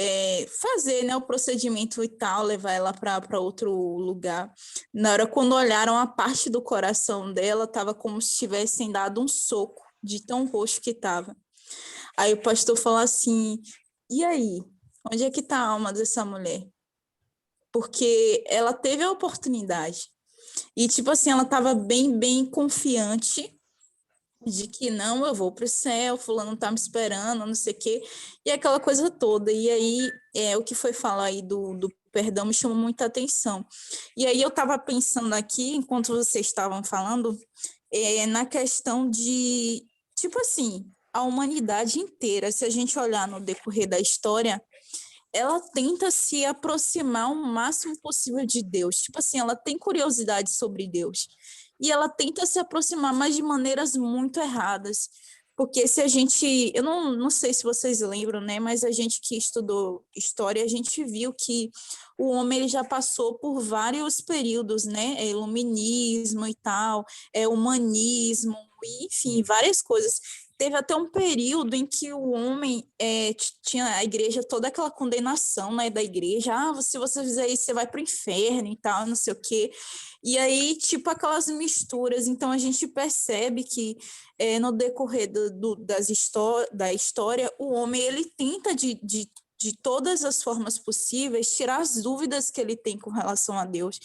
fazer, né, o procedimento e tal, levar ela para outro lugar, na hora quando olharam a parte do coração dela, estava como se tivessem dado um soco, de tão roxo que estava. Aí o pastor falou assim: e aí? Onde é que está a alma dessa mulher? Porque ela teve a oportunidade. E, tipo assim, ela estava bem, bem confiante de que não, eu vou para o céu, fulano tá me esperando, não sei o quê, e aquela coisa toda. E aí, o que foi falar aí do perdão me chamou muita atenção. E aí eu estava pensando aqui, enquanto vocês estavam falando, na questão de, tipo assim, a humanidade inteira, se a gente olhar no decorrer da história, ela tenta se aproximar o máximo possível de Deus. Tipo assim, ela tem curiosidade sobre Deus. E ela tenta se aproximar, mas de maneiras muito erradas. Porque se a gente... Eu não sei se vocês lembram, né? Mas a gente que estudou história, a gente viu que o homem ele já passou por vários períodos, né? Iluminismo e tal, humanismo, enfim, várias coisas. Teve até um período em que o homem tinha a igreja, toda aquela condenação, né, da igreja: se você fizer isso, você vai para o inferno e tal, não sei o quê. E aí, tipo, aquelas misturas. Então, a gente percebe que no decorrer da história, o homem ele tenta de todas as formas possíveis tirar as dúvidas que ele tem com relação a Deus.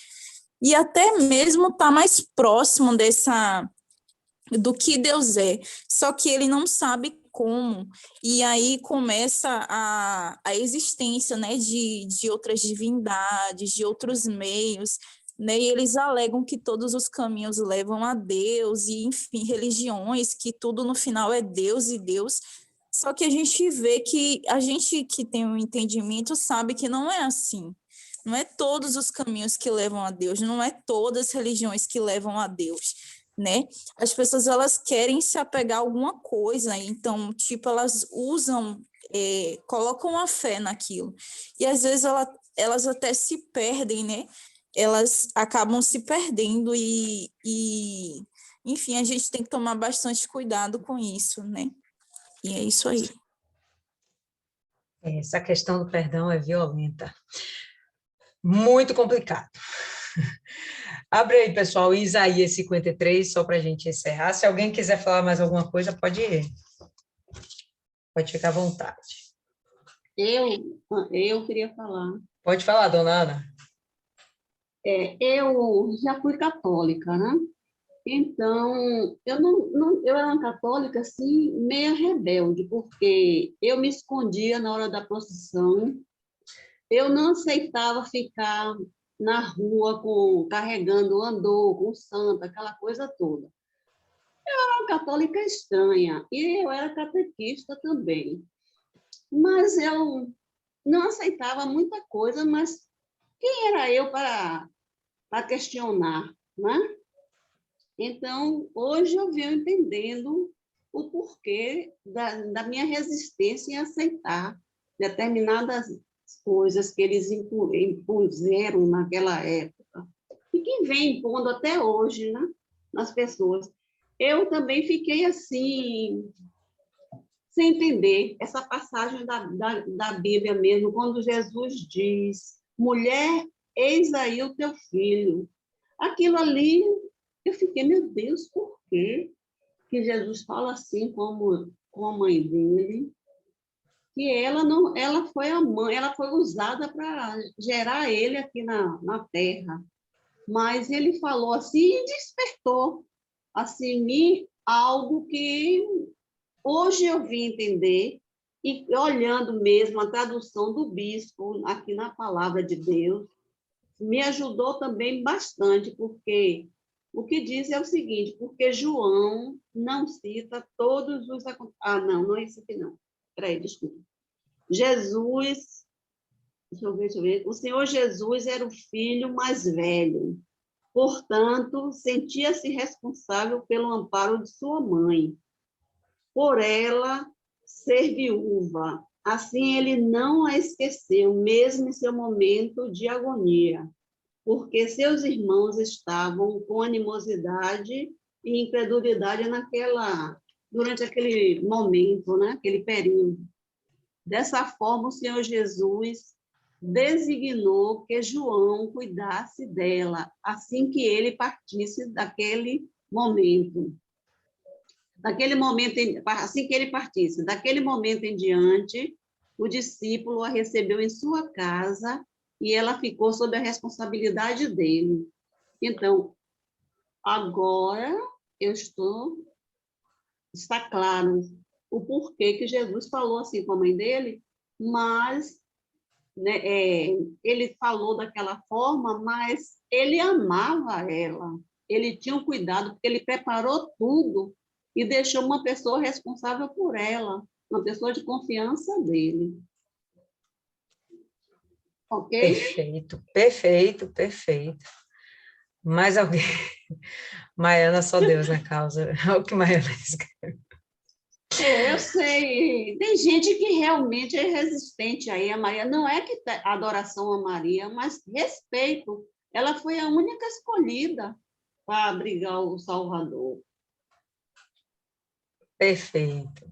E até mesmo estar mais próximo do que Deus é, só que ele não sabe como, e aí começa a existência, né, de outras divindades, de outros meios, né, e eles alegam que todos os caminhos levam a Deus, e enfim, religiões, que tudo no final é Deus e Deus, só que a gente vê que a gente que tem um entendimento sabe que não é assim. Não é todos os caminhos que levam a Deus, não é todas as religiões que levam a Deus, né? As pessoas, elas querem se apegar a alguma coisa, então, tipo, elas usam, colocam a fé naquilo. E, às vezes, elas até se perdem, né? Elas acabam se perdendo e, enfim, a gente tem que tomar bastante cuidado com isso, né? E é isso aí. Essa questão do perdão é violenta. Muito complicado. Abre aí, pessoal, Isaías 53, só para a gente encerrar. Se alguém quiser falar mais alguma coisa, pode ir. Pode ficar à vontade. Eu queria falar. Pode falar, dona Ana. Eu já fui católica, né? Então, eu era uma católica, assim, meia rebelde, porque eu me escondia na hora da procissão, eu não aceitava ficar na rua carregando o andor, com o santo, aquela coisa toda. Eu era uma católica estranha, e eu era catequista também. Mas eu não aceitava muita coisa, mas quem era eu para questionar, né? Então, hoje eu venho entendendo o porquê da minha resistência em aceitar determinadas coisas que eles impuseram naquela época e que vem impondo até hoje, né, nas pessoas. Eu também fiquei assim, sem entender essa passagem da Bíblia mesmo, quando Jesus diz: mulher, eis aí o teu filho. Aquilo ali, eu fiquei, meu Deus, por quê que Jesus fala assim com a mãe dele? Que ela foi a mãe, ela foi usada para gerar ele aqui na terra. Mas ele falou assim e despertou assim em mim algo que hoje eu vim entender, e olhando mesmo a tradução do bispo aqui na palavra de Deus, me ajudou também bastante, porque o que diz é o seguinte: porque João não cita todos os... não é isso aqui não. Espera desculpa. Jesus, deixa eu ver. O Senhor Jesus era o filho mais velho, portanto, sentia-se responsável pelo amparo de sua mãe, por ela ser viúva. Assim, ele não a esqueceu, mesmo em seu momento de agonia, porque seus irmãos estavam com animosidade e incredulidade durante aquele momento, né? Aquele período. Dessa forma, o Senhor Jesus designou que João cuidasse dela, assim que ele partisse daquele momento. Assim que ele partisse, daquele momento em diante, o discípulo a recebeu em sua casa e ela ficou sob a responsabilidade dele. Então, agora está claro o porquê que Jesus falou assim com a mãe dele, mas né, ele falou daquela forma, mas ele amava ela, ele tinha um cuidado, porque ele preparou tudo e deixou uma pessoa responsável por ela, uma pessoa de confiança dele. Ok? Perfeito. Mais alguém? Maiana, só Deus na causa. Olha o que Maiana escreve. Eu sei. Tem gente que realmente é resistente aí a Maria. Não é que adoração a Maria, mas respeito. Ela foi a única escolhida para abrigar o Salvador. Perfeito.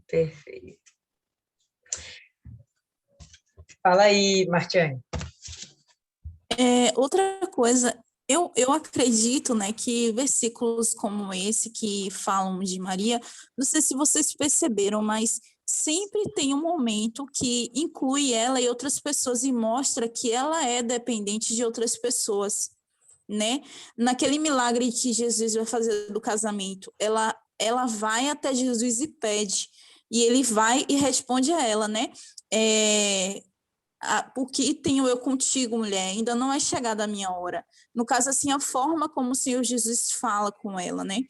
Fala aí, Martiane. Outra coisa, eu acredito, né, que versículos como esse que falam de Maria, não sei se vocês perceberam, mas sempre tem um momento que inclui ela e outras pessoas e mostra que ela é dependente de outras pessoas, né? Naquele milagre que Jesus vai fazer do casamento, ela vai até Jesus e pede, e ele vai e responde a ela, né? Porque tenho eu contigo, mulher, ainda não é chegada a minha hora. No caso, assim, a forma como o Senhor Jesus fala com ela, né?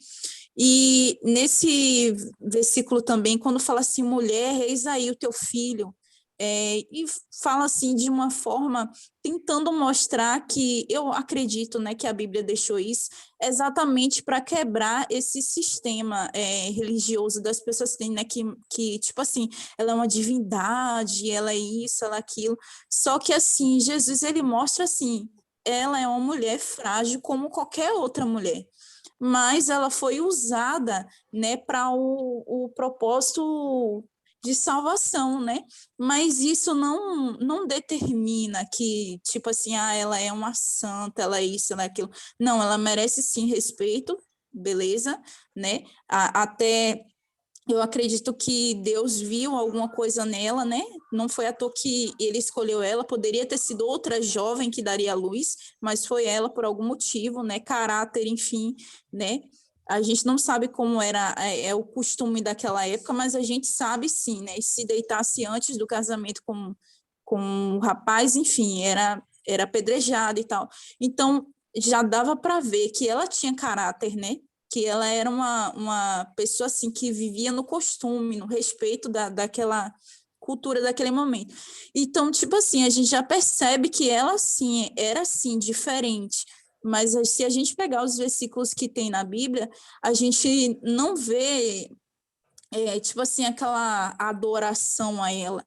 E nesse versículo também, quando fala assim, mulher, eis aí o teu filho, e fala assim de uma forma tentando mostrar que eu acredito, né, que a Bíblia deixou isso exatamente para quebrar esse sistema religioso das pessoas que têm, né, que tipo assim, ela é uma divindade, ela é isso, ela é aquilo. Só que assim, Jesus ele mostra assim, ela é uma mulher frágil como qualquer outra mulher, mas ela foi usada, né, para o propósito de salvação, né? Mas isso não determina que, tipo assim, ela é uma santa, ela é isso, ela é aquilo. Não, ela merece sim respeito, beleza, né? Até eu acredito que Deus viu alguma coisa nela, né? Não foi à toa que ele escolheu ela, poderia ter sido outra jovem que daria luz, mas foi ela por algum motivo, né? Caráter, enfim, né? A gente não sabe como era o costume daquela época, mas a gente sabe sim, né? Se deitasse antes do casamento com o rapaz, enfim, era apedrejada e tal. Então, já dava para ver que ela tinha caráter, né? Que ela era uma pessoa assim que vivia no costume, no respeito daquela cultura daquele momento. Então, tipo assim, a gente já percebe que ela assim era assim diferente. Mas se a gente pegar os versículos que tem na Bíblia, a gente não vê tipo assim aquela adoração a ela,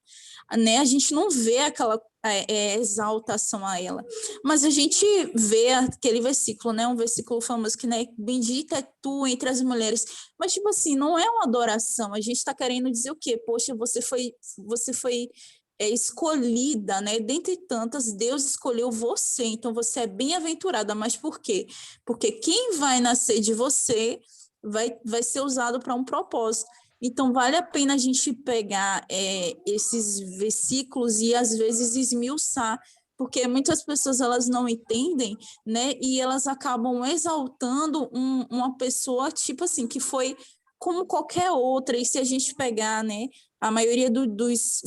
né? A gente não vê aquela exaltação a ela, mas a gente vê aquele versículo, né? Um versículo famoso que, né? Bendita é tu entre as mulheres, mas tipo assim, não é uma adoração. A gente está querendo dizer o quê? Poxa, você foi escolhida, né? Dentre tantas, Deus escolheu você, então você é bem-aventurada. Mas por quê? Porque quem vai nascer de você vai ser usado para um propósito. Então, vale a pena a gente pegar esses versículos e, às vezes, esmiuçar, porque muitas pessoas elas não entendem, né? E elas acabam exaltando uma pessoa, tipo assim, que foi como qualquer outra. E se a gente pegar, né, a maioria dos,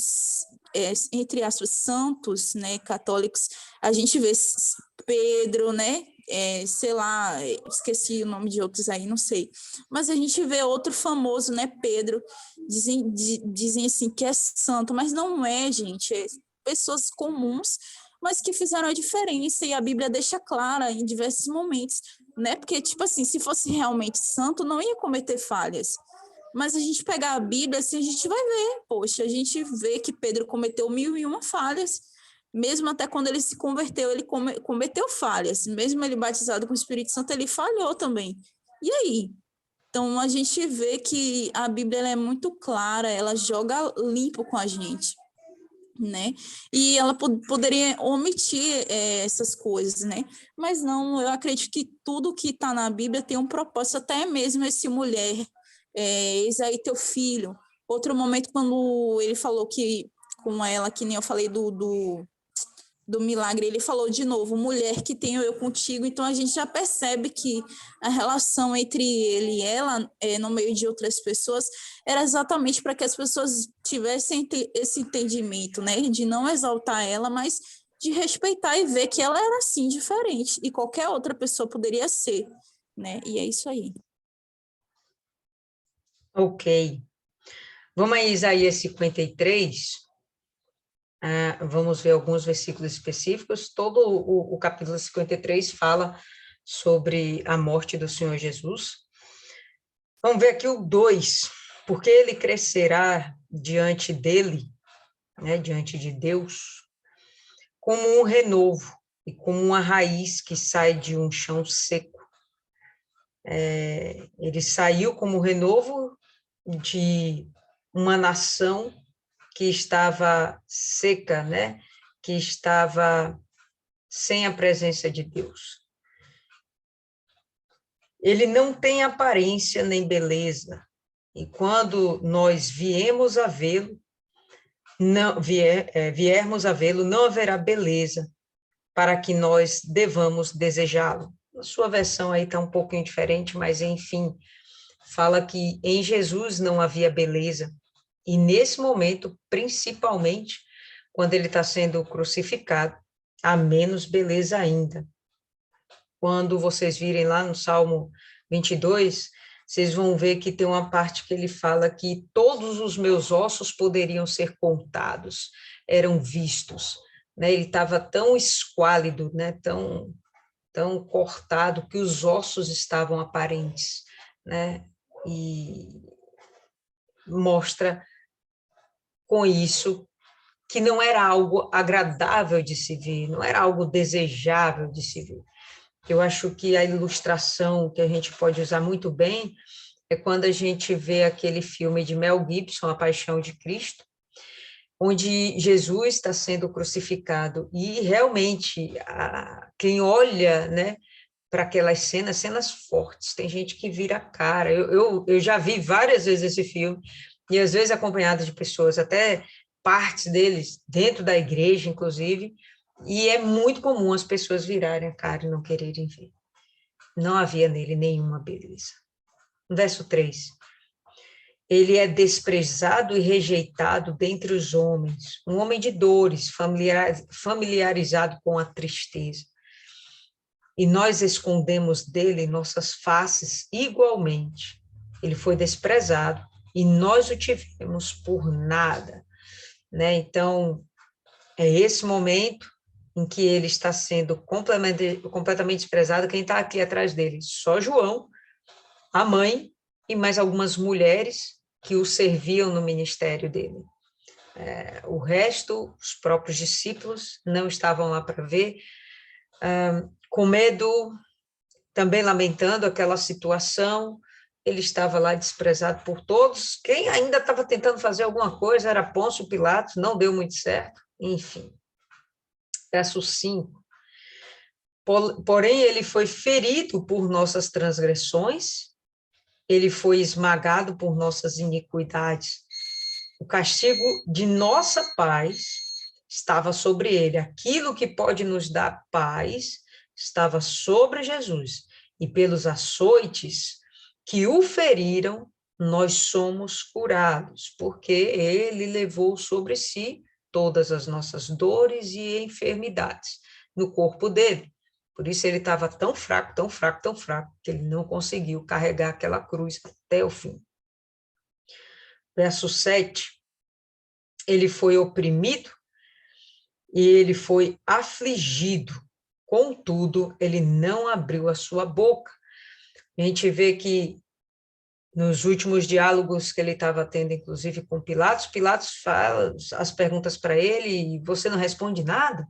entre aspas, santos, né, católicos, a gente vê Pedro, né? Sei lá, esqueci o nome de outros aí, não sei. Mas a gente vê outro famoso, né, Pedro, dizem assim que é santo, mas não é, gente, pessoas comuns, mas que fizeram a diferença, e a Bíblia deixa clara em diversos momentos, né, porque, tipo assim, se fosse realmente santo, não ia cometer falhas. Mas a gente pegar a Bíblia, assim, a gente vai ver, poxa, a gente vê que Pedro cometeu 1001 falhas, mesmo até quando ele se converteu, ele cometeu falhas, mesmo ele batizado com o Espírito Santo, ele falhou também. E aí? Então, a gente vê que a Bíblia ela é muito clara, ela joga limpo com a gente, né? E ela poderia omitir essas coisas, né? Mas não, eu acredito que tudo que está na Bíblia tem um propósito, até mesmo esse mulher, eis aí teu filho. Outro momento, quando ele falou que com ela, que nem eu falei do milagre, ele falou de novo, mulher que tenho eu contigo. Então a gente já percebe que a relação entre ele e ela, no meio de outras pessoas, era exatamente para que as pessoas tivessem esse entendimento, né, de não exaltar ela, mas de respeitar e ver que ela era assim diferente e qualquer outra pessoa poderia ser, né? E é isso aí. Ok. Vamos a Isaías 53. Vamos ver alguns versículos específicos. Todo o capítulo 53 fala sobre a morte do Senhor Jesus. Vamos ver aqui o 2. Porque ele crescerá diante dele, né, diante de Deus, como um renovo e como uma raiz que sai de um chão seco. Ele saiu como renovo de uma nação que estava seca, né? Que estava sem a presença de Deus. Ele não tem aparência nem beleza, e quando nós viermos a vê-lo, não haverá beleza para que nós devamos desejá-lo. A sua versão aí está um pouquinho diferente, mas enfim, fala que em Jesus não havia beleza, e nesse momento, principalmente, quando ele está sendo crucificado, há menos beleza ainda. Quando vocês virem lá no Salmo 22, vocês vão ver que tem uma parte que ele fala que todos os meus ossos poderiam ser contados, eram vistos, né? Ele estava tão esquálido, né? Tão cortado, que os ossos estavam aparentes, né? E mostra com isso que não era algo agradável de se ver, não era algo desejável de se ver. Eu acho que a ilustração que a gente pode usar muito bem é quando a gente vê aquele filme de Mel Gibson, A Paixão de Cristo, onde Jesus está sendo crucificado, e realmente quem olha, né, para aquelas cenas fortes, tem gente que vira a cara. Eu já vi várias vezes esse filme, e às vezes acompanhada de pessoas, até partes deles, dentro da igreja, inclusive, e é muito comum as pessoas virarem a cara e não quererem ver. Não havia nele nenhuma beleza. Verso 3. Ele é desprezado e rejeitado dentre os homens, um homem de dores, familiarizado com a tristeza. E nós escondemos dele nossas faces igualmente. Ele foi desprezado e nós o tivemos por nada, né? Então, é esse momento em que ele está sendo completamente desprezado. Quem está aqui atrás dele? Só João, a mãe e mais algumas mulheres que o serviam no ministério dele. O resto, os próprios discípulos, não estavam lá para ver, com medo, também lamentando aquela situação. Ele estava lá desprezado por todos. Quem ainda estava tentando fazer alguma coisa era Pôncio Pilatos, não deu muito certo, enfim. Verso 5. Porém, ele foi ferido por nossas transgressões, ele foi esmagado por nossas iniquidades. O castigo de nossa paz estava sobre ele. Aquilo que pode nos dar paz estava sobre Jesus. E pelos açoites que o feriram, nós somos curados, porque ele levou sobre si todas as nossas dores e enfermidades no corpo dele. Por isso ele estava tão fraco, que ele não conseguiu carregar aquela cruz até o fim. Verso 7, ele foi oprimido e ele foi afligido, contudo, ele não abriu a sua boca. A gente vê que nos últimos diálogos que ele estava tendo, inclusive com Pilatos, Pilatos fala as perguntas para ele e você não responde nada,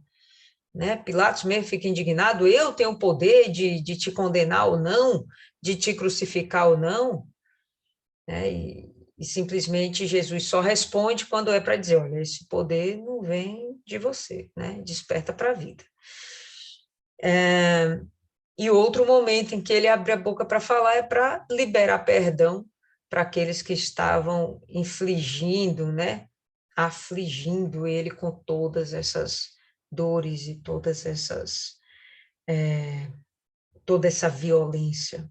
né? Pilatos mesmo fica indignado, eu tenho o poder de te condenar ou não, de te crucificar ou não, né? E simplesmente Jesus só responde quando é para dizer, olha, esse poder não vem de você, né? Desperta para a vida. E outro momento em que ele abre a boca para falar é para liberar perdão para aqueles que estavam infligindo, né? Afligindo ele com todas essas dores e toda essa violência.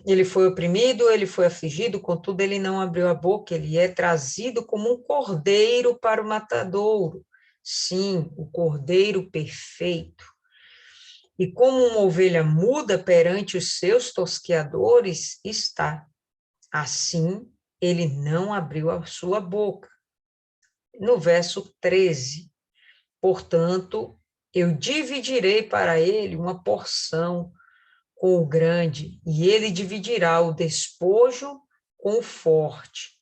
Ele foi oprimido, ele foi afligido, contudo ele não abriu a boca, ele é trazido como um cordeiro para o matadouro. Sim, o cordeiro perfeito. E como uma ovelha muda perante os seus tosqueadores está. Assim, ele não abriu a sua boca. No verso 13, portanto, eu dividirei para ele uma porção com o grande, e ele dividirá o despojo com o forte,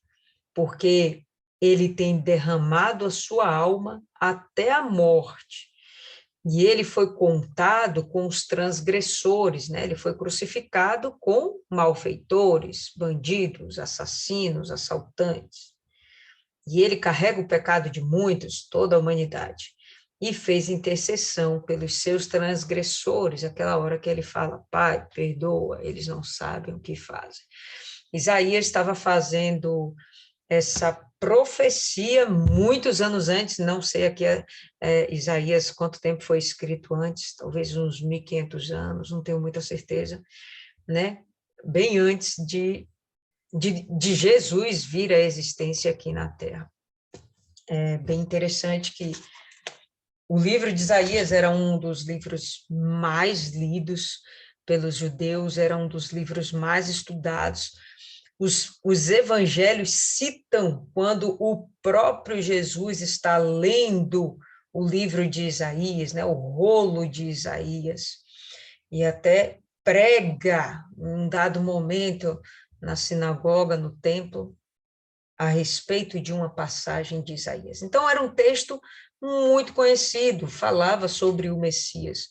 porque ele tem derramado a sua alma até a morte, e ele foi contado com os transgressores, né? Ele foi crucificado com malfeitores, bandidos, assassinos, assaltantes, e ele carrega o pecado de muitos, toda a humanidade, e fez intercessão pelos seus transgressores, aquela hora que ele fala, Pai, perdoa, eles não sabem o que fazem. Isaías estava fazendo essa profecia muitos anos antes, não sei aqui, Isaías, quanto tempo foi escrito antes, talvez uns 1.500 anos, não tenho muita certeza, né? Bem antes de Jesus vir à existência aqui na Terra. É bem interessante que o livro de Isaías era um dos livros mais lidos, pelos judeus, era um dos livros mais estudados. Os evangelhos citam quando o próprio Jesus está lendo o livro de Isaías, né, o rolo de Isaías, e até prega, em um dado momento, na sinagoga, no templo, a respeito de uma passagem de Isaías. Então, era um texto muito conhecido, falava sobre o Messias.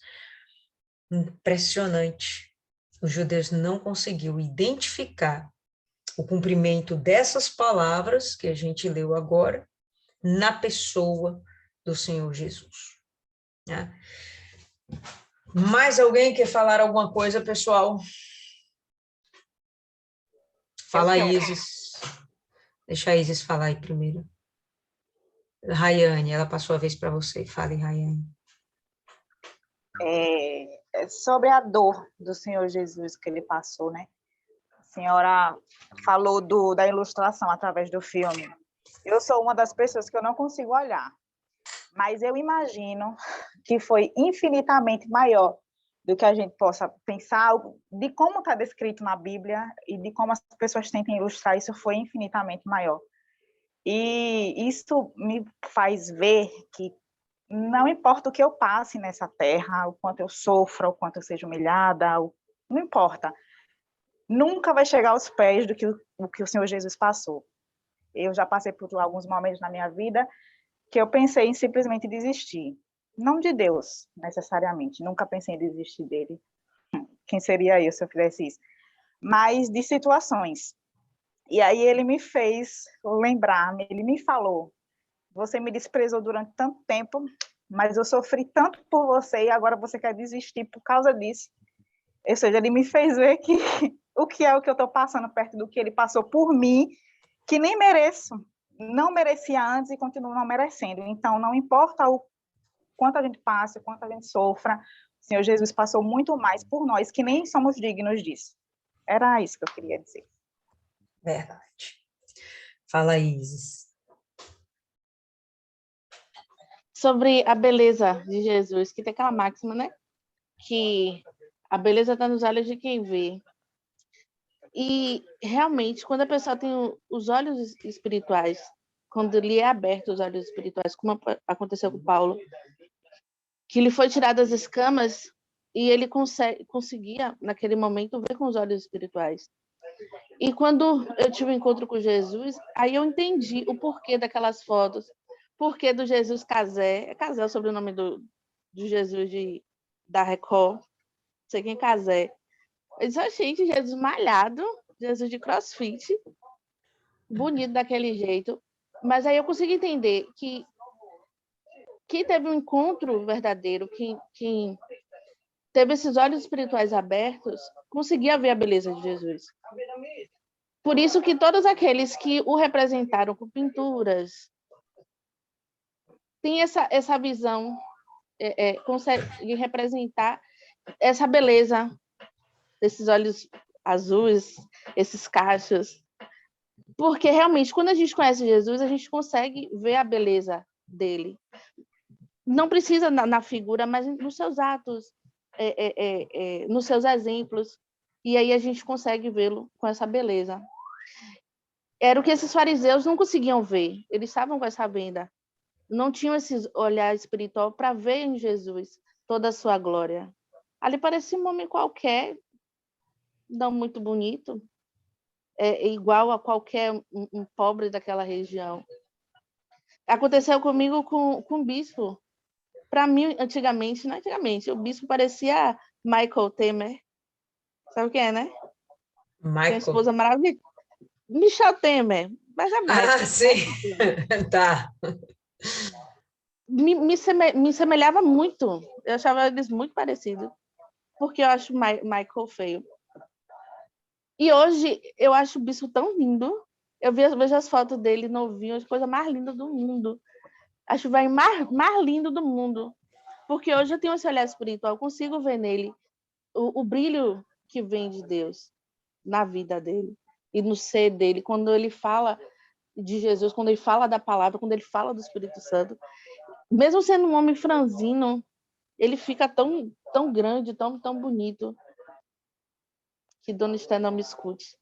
Impressionante. Os judeus não conseguiram identificar o cumprimento dessas palavras que a gente leu agora na pessoa do Senhor Jesus. Né? Mais alguém quer falar alguma coisa, pessoal? Fala, Isis. Deixa a Isis falar aí primeiro. Rayane, ela passou a vez para você. Fale, Rayane. Sobre a dor do Senhor Jesus que ele passou, né? A senhora falou da ilustração através do filme. Eu sou uma das pessoas que eu não consigo olhar, mas eu imagino que foi infinitamente maior do que a gente possa pensar, de como está descrito na Bíblia e de como as pessoas tentam ilustrar, isso foi infinitamente maior. E isso me faz ver que não importa o que eu passe nessa terra, o quanto eu sofra, o quanto eu seja humilhada, não importa. Nunca vai chegar aos pés do que o Senhor Jesus passou. Eu já passei por alguns momentos na minha vida que eu pensei em simplesmente desistir. Não de Deus, necessariamente. Nunca pensei em desistir dele. Quem seria eu se eu fizesse isso? Mas de situações. E aí ele me fez lembrar, ele me falou, você me desprezou durante tanto tempo, mas eu sofri tanto por você e agora você quer desistir por causa disso. Ou seja, ele me fez ver que o que eu estou passando perto do que ele passou por mim, que nem mereço, não merecia antes e continuo não merecendo. Então, não importa o quanto a gente passa, o quanto a gente sofra, o Senhor Jesus passou muito mais por nós, que nem somos dignos disso. Era isso que eu queria dizer. Verdade. Fala, Isis. Sobre a beleza de Jesus, que tem aquela máxima, né? Que a beleza está nos olhos de quem vê. E, realmente, quando a pessoa tem os olhos espirituais, quando lhe é aberto os olhos espirituais, como aconteceu com Paulo, que lhe foi tirado as escamas e ele conseguia, naquele momento, ver com os olhos espirituais. E quando eu tive um encontro com Jesus, aí eu entendi o porquê daquelas fotos, porquê do Jesus Cazé, é Cazé o sobrenome do Jesus da Record, não sei quem é Cazé. Eu disse, gente, Jesus malhado, Jesus de crossfit, bonito daquele jeito. Mas aí eu consegui entender que quem teve um encontro verdadeiro, quem teve esses olhos espirituais abertos, conseguia ver a beleza de Jesus. Por isso que todos aqueles que o representaram com pinturas têm essa visão, conseguem representar essa beleza desses olhos azuis, esses cachos. Porque, realmente, quando a gente conhece Jesus, a gente consegue ver a beleza dele. Não precisa na figura, mas nos seus atos, nos seus exemplos. E aí a gente consegue vê-lo com essa beleza. Era o que esses fariseus não conseguiam ver. Eles estavam com essa venda. Não tinham esse olhar espiritual para ver em Jesus toda a sua glória. Ali parecia um homem qualquer, não muito bonito, igual a qualquer um pobre daquela região. Aconteceu comigo com o bispo. Para mim, antigamente, o bispo parecia Michael Temer. Sabe quem é, né? Michael. Tem esposa maravilhosa. Michel Temer. Mas é Michael. Ah, sim. Tá. Me semelhava muito. Eu achava eles muito parecidos. Porque eu acho Michael feio. E hoje eu acho o bispo tão lindo. Eu vejo as fotos dele novinho, a coisa mais linda do mundo. Acho o velho mais lindo do mundo. Porque hoje eu tenho esse olhar espiritual, eu consigo ver nele o brilho que vem de Deus na vida dele e no ser dele. Quando ele fala de Jesus, quando ele fala da palavra, quando ele fala do Espírito Santo, mesmo sendo um homem franzino, ele fica tão grande, tão bonito. que Dona Esté não me escute.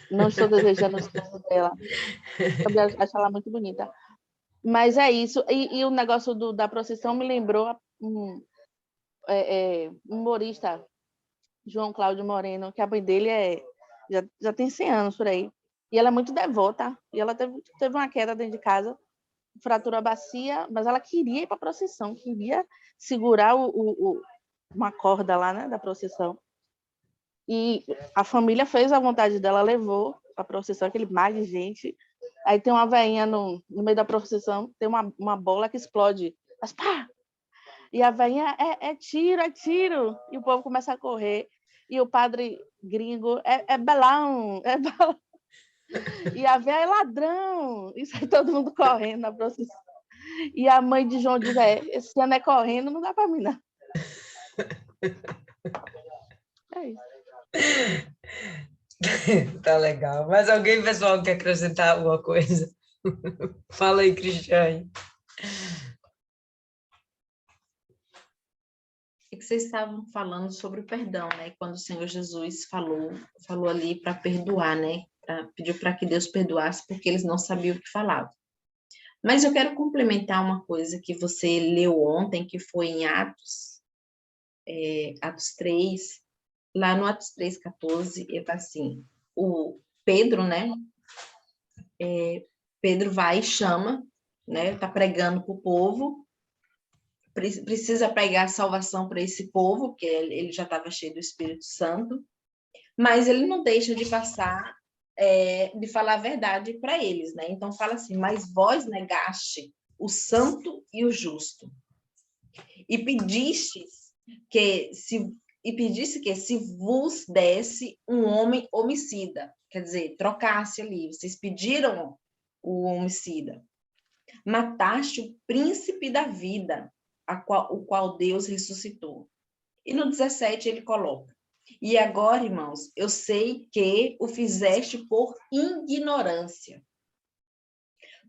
Não estou desejando o esposo dela. Eu acho ela muito bonita. Mas é isso. E o negócio da procissão me lembrou um humorista, João Cláudio Moreno, que a mãe dele já tem 100 anos por aí. E ela é muito devota. E ela teve uma queda dentro de casa, fraturou a bacia, mas ela queria ir para a procissão, queria segurar uma corda lá, né, da procissão. E a família fez a vontade dela, levou a procissão, aquele mar de gente. Aí tem uma veinha no meio da procissão, tem uma bola que explode. Mas, pá! E a veinha, é tiro, é tiro! E o povo começa a correr. E o padre gringo, é belão, é balão. E a véia é ladrão. E sai todo mundo correndo na procissão. E a mãe de João diz, esse ano é correndo, não dá para mim, não. É isso. Tá legal. Mas alguém, pessoal, quer acrescentar alguma coisa? Fala aí, Cristiane. É que vocês estavam falando sobre o perdão, né? Quando o Senhor Jesus falou ali para perdoar, né? Pediu para que Deus perdoasse porque eles não sabiam o que falavam. Mas eu quero complementar uma coisa que você leu ontem, que foi em Atos 3, lá no Atos 3,14, ele fala assim, o Pedro, né? Pedro vai e chama, né? Está pregando para o povo, precisa pregar salvação para esse povo, porque ele já estava cheio do Espírito Santo, mas ele não deixa de passar, de falar a verdade para eles, né? Então fala assim, mas vós negaste o santo e o justo, e pediste que se vos desse um homem homicida, quer dizer, trocasse ali, vocês pediram o homicida, mataste o príncipe da vida, o qual Deus ressuscitou. E no 17 ele coloca, e agora, irmãos, eu sei que o fizeste por ignorância.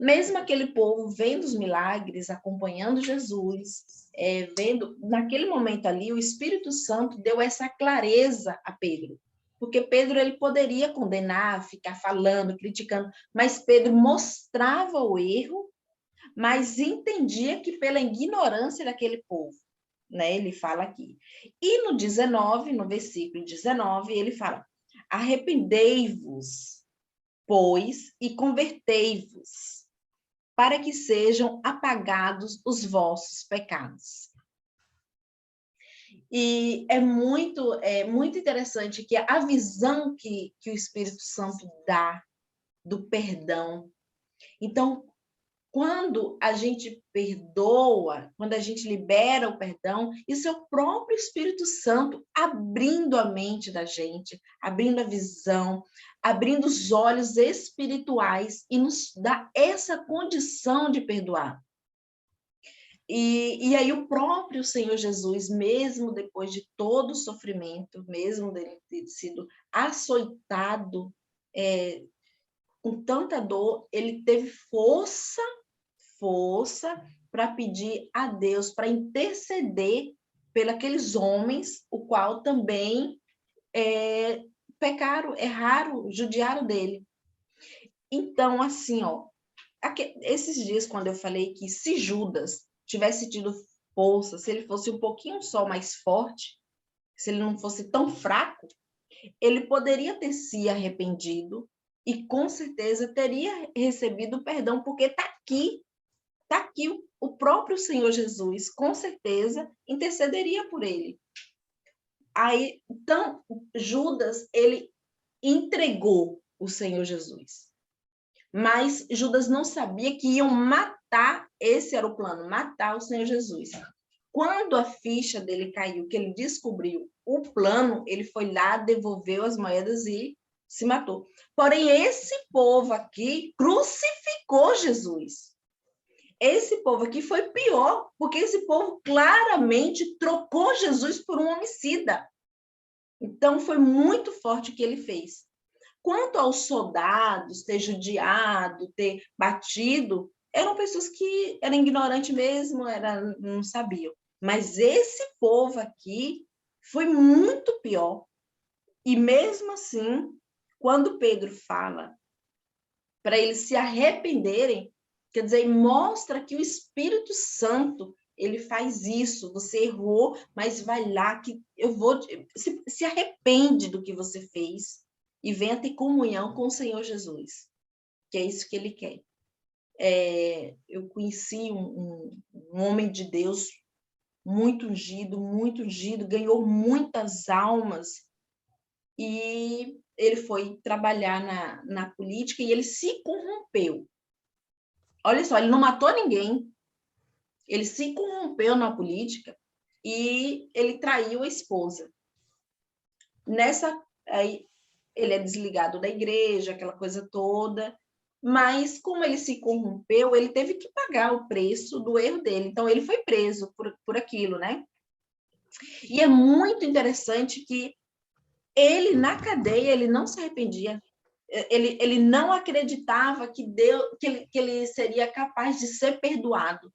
Mesmo aquele povo vendo os milagres, acompanhando Jesus, vendo, naquele momento ali, o Espírito Santo deu essa clareza a Pedro. Porque Pedro ele poderia condenar, ficar falando, criticando, mas Pedro mostrava o erro, mas entendia que pela ignorância daquele povo, né? Ele fala aqui. E no 19, no versículo 19, ele fala, arrependei-vos, pois, e convertei-vos, para que sejam apagados os vossos pecados. E é muito interessante que a visão que o Espírito Santo dá do perdão. Então, quando a gente perdoa, quando a gente libera o perdão, isso é o próprio Espírito Santo abrindo a mente da gente, abrindo a visão, abrindo os olhos espirituais e nos dá essa condição de perdoar. E aí o próprio Senhor Jesus, mesmo depois de todo o sofrimento, mesmo dele ter sido açoitado com tanta dor, ele teve força para pedir a Deus, para interceder pelos homens, o qual também pecaram, erraram, judiaram dele. Então, assim, esses dias, quando eu falei que se Judas tivesse tido força, se ele fosse um pouquinho só mais forte, se ele não fosse tão fraco, ele poderia ter se arrependido e, com certeza, teria recebido perdão, porque está aqui o próprio Senhor Jesus, com certeza, intercederia por ele. Aí, então, Judas, ele entregou o Senhor Jesus. Mas Judas não sabia que iam matar, esse era o plano, matar o Senhor Jesus. Quando a ficha dele caiu, que ele descobriu o plano, ele foi lá, devolveu as moedas e se matou. Porém, esse povo aqui crucificou Jesus. Esse povo aqui foi pior, porque esse povo claramente trocou Jesus por um homicida. Então, foi muito forte o que ele fez. Quanto aos soldados ter judiado, ter batido, eram pessoas que eram ignorantes mesmo, não sabiam. Mas esse povo aqui foi muito pior. E mesmo assim, quando Pedro fala para eles se arrependerem, quer dizer, mostra que o Espírito Santo, ele faz isso. Você errou, mas vai lá que eu vou... Se arrepende do que você fez e venha ter comunhão com o Senhor Jesus, que é isso que ele quer. Eu conheci um homem de Deus muito ungido, ganhou muitas almas, e ele foi trabalhar na política e ele se corrompeu. Olha só, ele não matou ninguém, ele se corrompeu na política e ele traiu a esposa. Aí, ele é desligado da igreja, aquela coisa toda, mas como ele se corrompeu, ele teve que pagar o preço do erro dele. Então, ele foi preso por aquilo, né? E é muito interessante que ele, na cadeia, ele não se arrependia. Ele não acreditava que ele seria capaz de ser perdoado,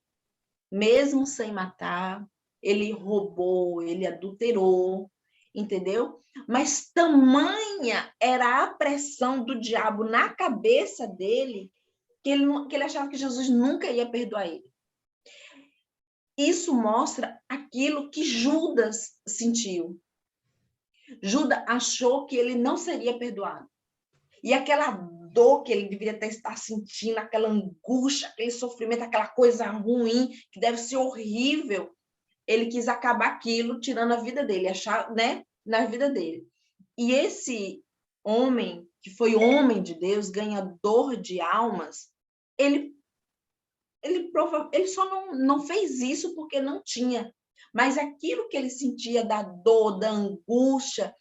mesmo sem matar. Ele roubou, ele adulterou, entendeu? Mas tamanha era a pressão do diabo na cabeça dele que ele achava que Jesus nunca ia perdoar ele. Isso mostra aquilo que Judas sentiu. Judas achou que ele não seria perdoado. E aquela dor que ele deveria estar sentindo, aquela angústia, aquele sofrimento, aquela coisa ruim, que deve ser horrível, ele quis acabar aquilo, tirando a vida dele, achar, né, na vida dele. E esse homem, que foi homem de Deus, ganhador de almas, ele só não fez isso porque não tinha. Mas aquilo que ele sentia da dor, da angústia,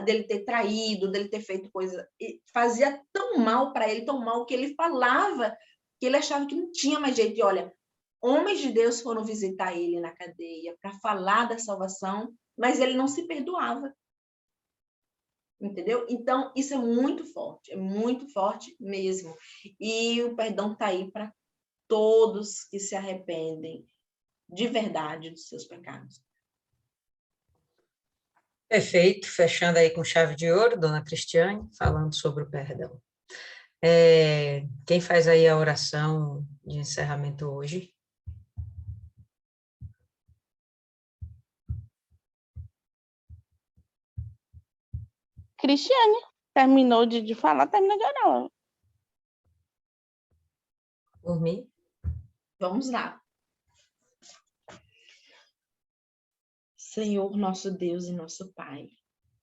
dele ter traído, dele ter feito coisa, fazia tão mal para ele, tão mal, que ele falava que ele achava que não tinha mais jeito. E olha, homens de Deus foram visitar ele na cadeia para falar da salvação, mas ele não se perdoava. Entendeu? Então, isso é muito forte mesmo. E o perdão está aí para todos que se arrependem de verdade dos seus pecados. Perfeito, fechando aí com chave de ouro, dona Cristiane, falando sobre o perdão. Quem faz aí a oração de encerramento hoje? Cristiane, terminou de falar, terminou de orar. Por mim? Vamos lá. Senhor, nosso Deus e nosso Pai,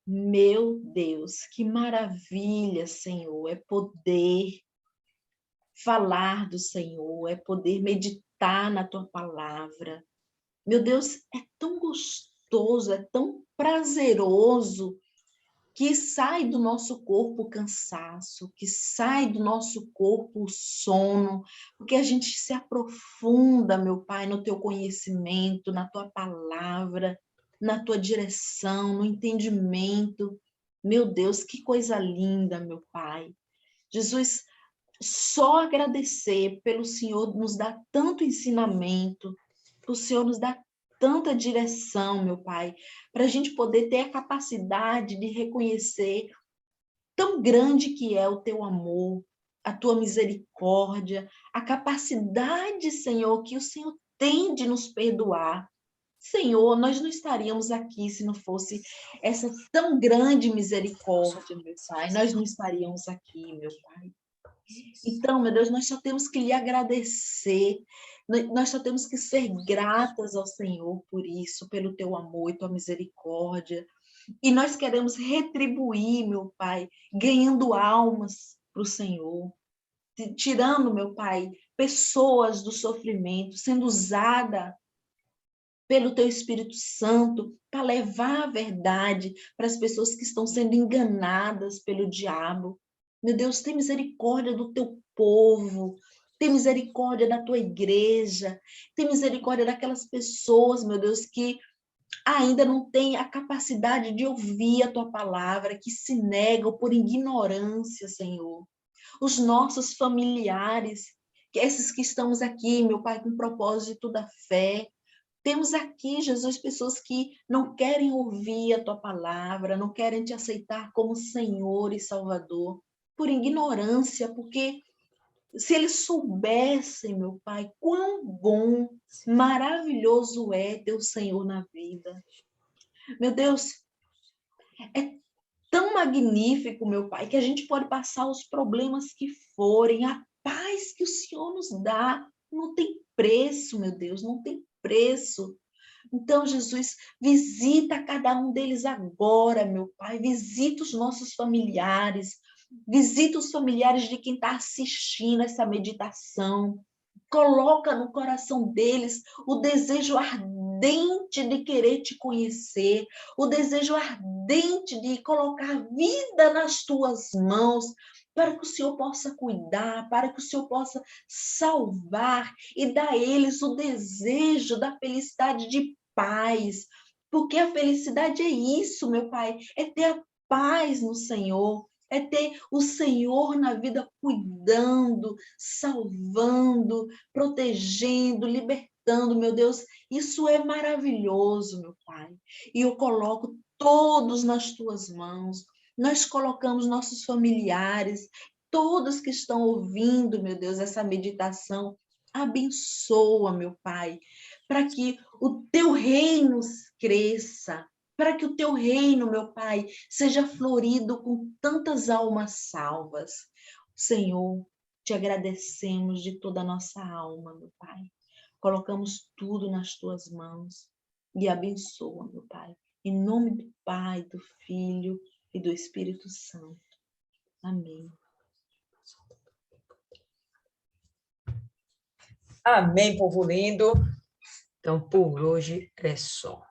meu Deus, que maravilha, Senhor, é poder falar do Senhor, é poder meditar na Tua palavra. Meu Deus, é tão gostoso, é tão prazeroso, que sai do nosso corpo o cansaço, que sai do nosso corpo o sono, porque a gente se aprofunda, meu Pai, no Teu conhecimento, na Tua palavra, na Tua direção, no entendimento. Meu Deus, que coisa linda, meu Pai. Jesus, só agradecer pelo Senhor nos dar tanto ensinamento, o Senhor nos dá tanta direção, meu Pai, para a gente poder ter a capacidade de reconhecer tão grande que é o Teu amor, a Tua misericórdia, a capacidade, Senhor, que o Senhor tem de nos perdoar. Senhor, nós não estaríamos aqui se não fosse essa tão grande misericórdia, meu Pai. Nós não estaríamos aqui, meu Pai. Então, meu Deus, nós só temos que lhe agradecer, nós só temos que ser gratas ao Senhor por isso, pelo Teu amor e Tua misericórdia. E nós queremos retribuir, meu Pai, ganhando almas para o Senhor, tirando, meu Pai, pessoas do sofrimento, sendo usada pelo Teu Espírito Santo para levar a verdade para as pessoas que estão sendo enganadas pelo diabo. Meu Deus, tem misericórdia do Teu povo, tem misericórdia da Tua igreja, tem misericórdia daquelas pessoas, meu Deus, que ainda não têm a capacidade de ouvir a Tua palavra, que se negam por ignorância, Senhor. Os nossos familiares, esses que estamos aqui, meu Pai, com o propósito da fé, Temos aqui, Jesus, pessoas que não querem ouvir a tua palavra, não querem te aceitar como Senhor e Salvador, por ignorância, porque se eles soubessem, meu Pai, quão bom, maravilhoso é teu Senhor na vida. Meu Deus, é tão magnífico, meu Pai, que a gente pode passar os problemas que forem, a paz que o Senhor nos dá, não tem preço, meu Deus, não tem preço. Então, Jesus, visita cada um deles agora, meu Pai, visita os nossos familiares, visita os familiares de quem está assistindo essa meditação, coloca no coração deles o desejo ardente de querer te conhecer, o desejo ardente de colocar vida nas tuas mãos, para que o Senhor possa cuidar, para que o Senhor possa salvar e dar a eles o desejo da felicidade de paz, porque a felicidade é isso, meu Pai, é ter a paz no Senhor, é ter o Senhor na vida cuidando, salvando, protegendo, libertando, meu Deus, isso é maravilhoso, meu Pai. E eu coloco todos nas tuas mãos, nós colocamos nossos familiares, todos que estão ouvindo, meu Deus, essa meditação, abençoa, meu Pai, para que o teu reino cresça, para que o teu reino, meu Pai, seja florido com tantas almas salvas. Senhor, te agradecemos de toda a nossa alma, meu Pai. Colocamos tudo nas tuas mãos e abençoa, meu Pai. Em nome do Pai, do Filho e do Espírito Santo. Amém. Amém, povo lindo. Então, por hoje é só.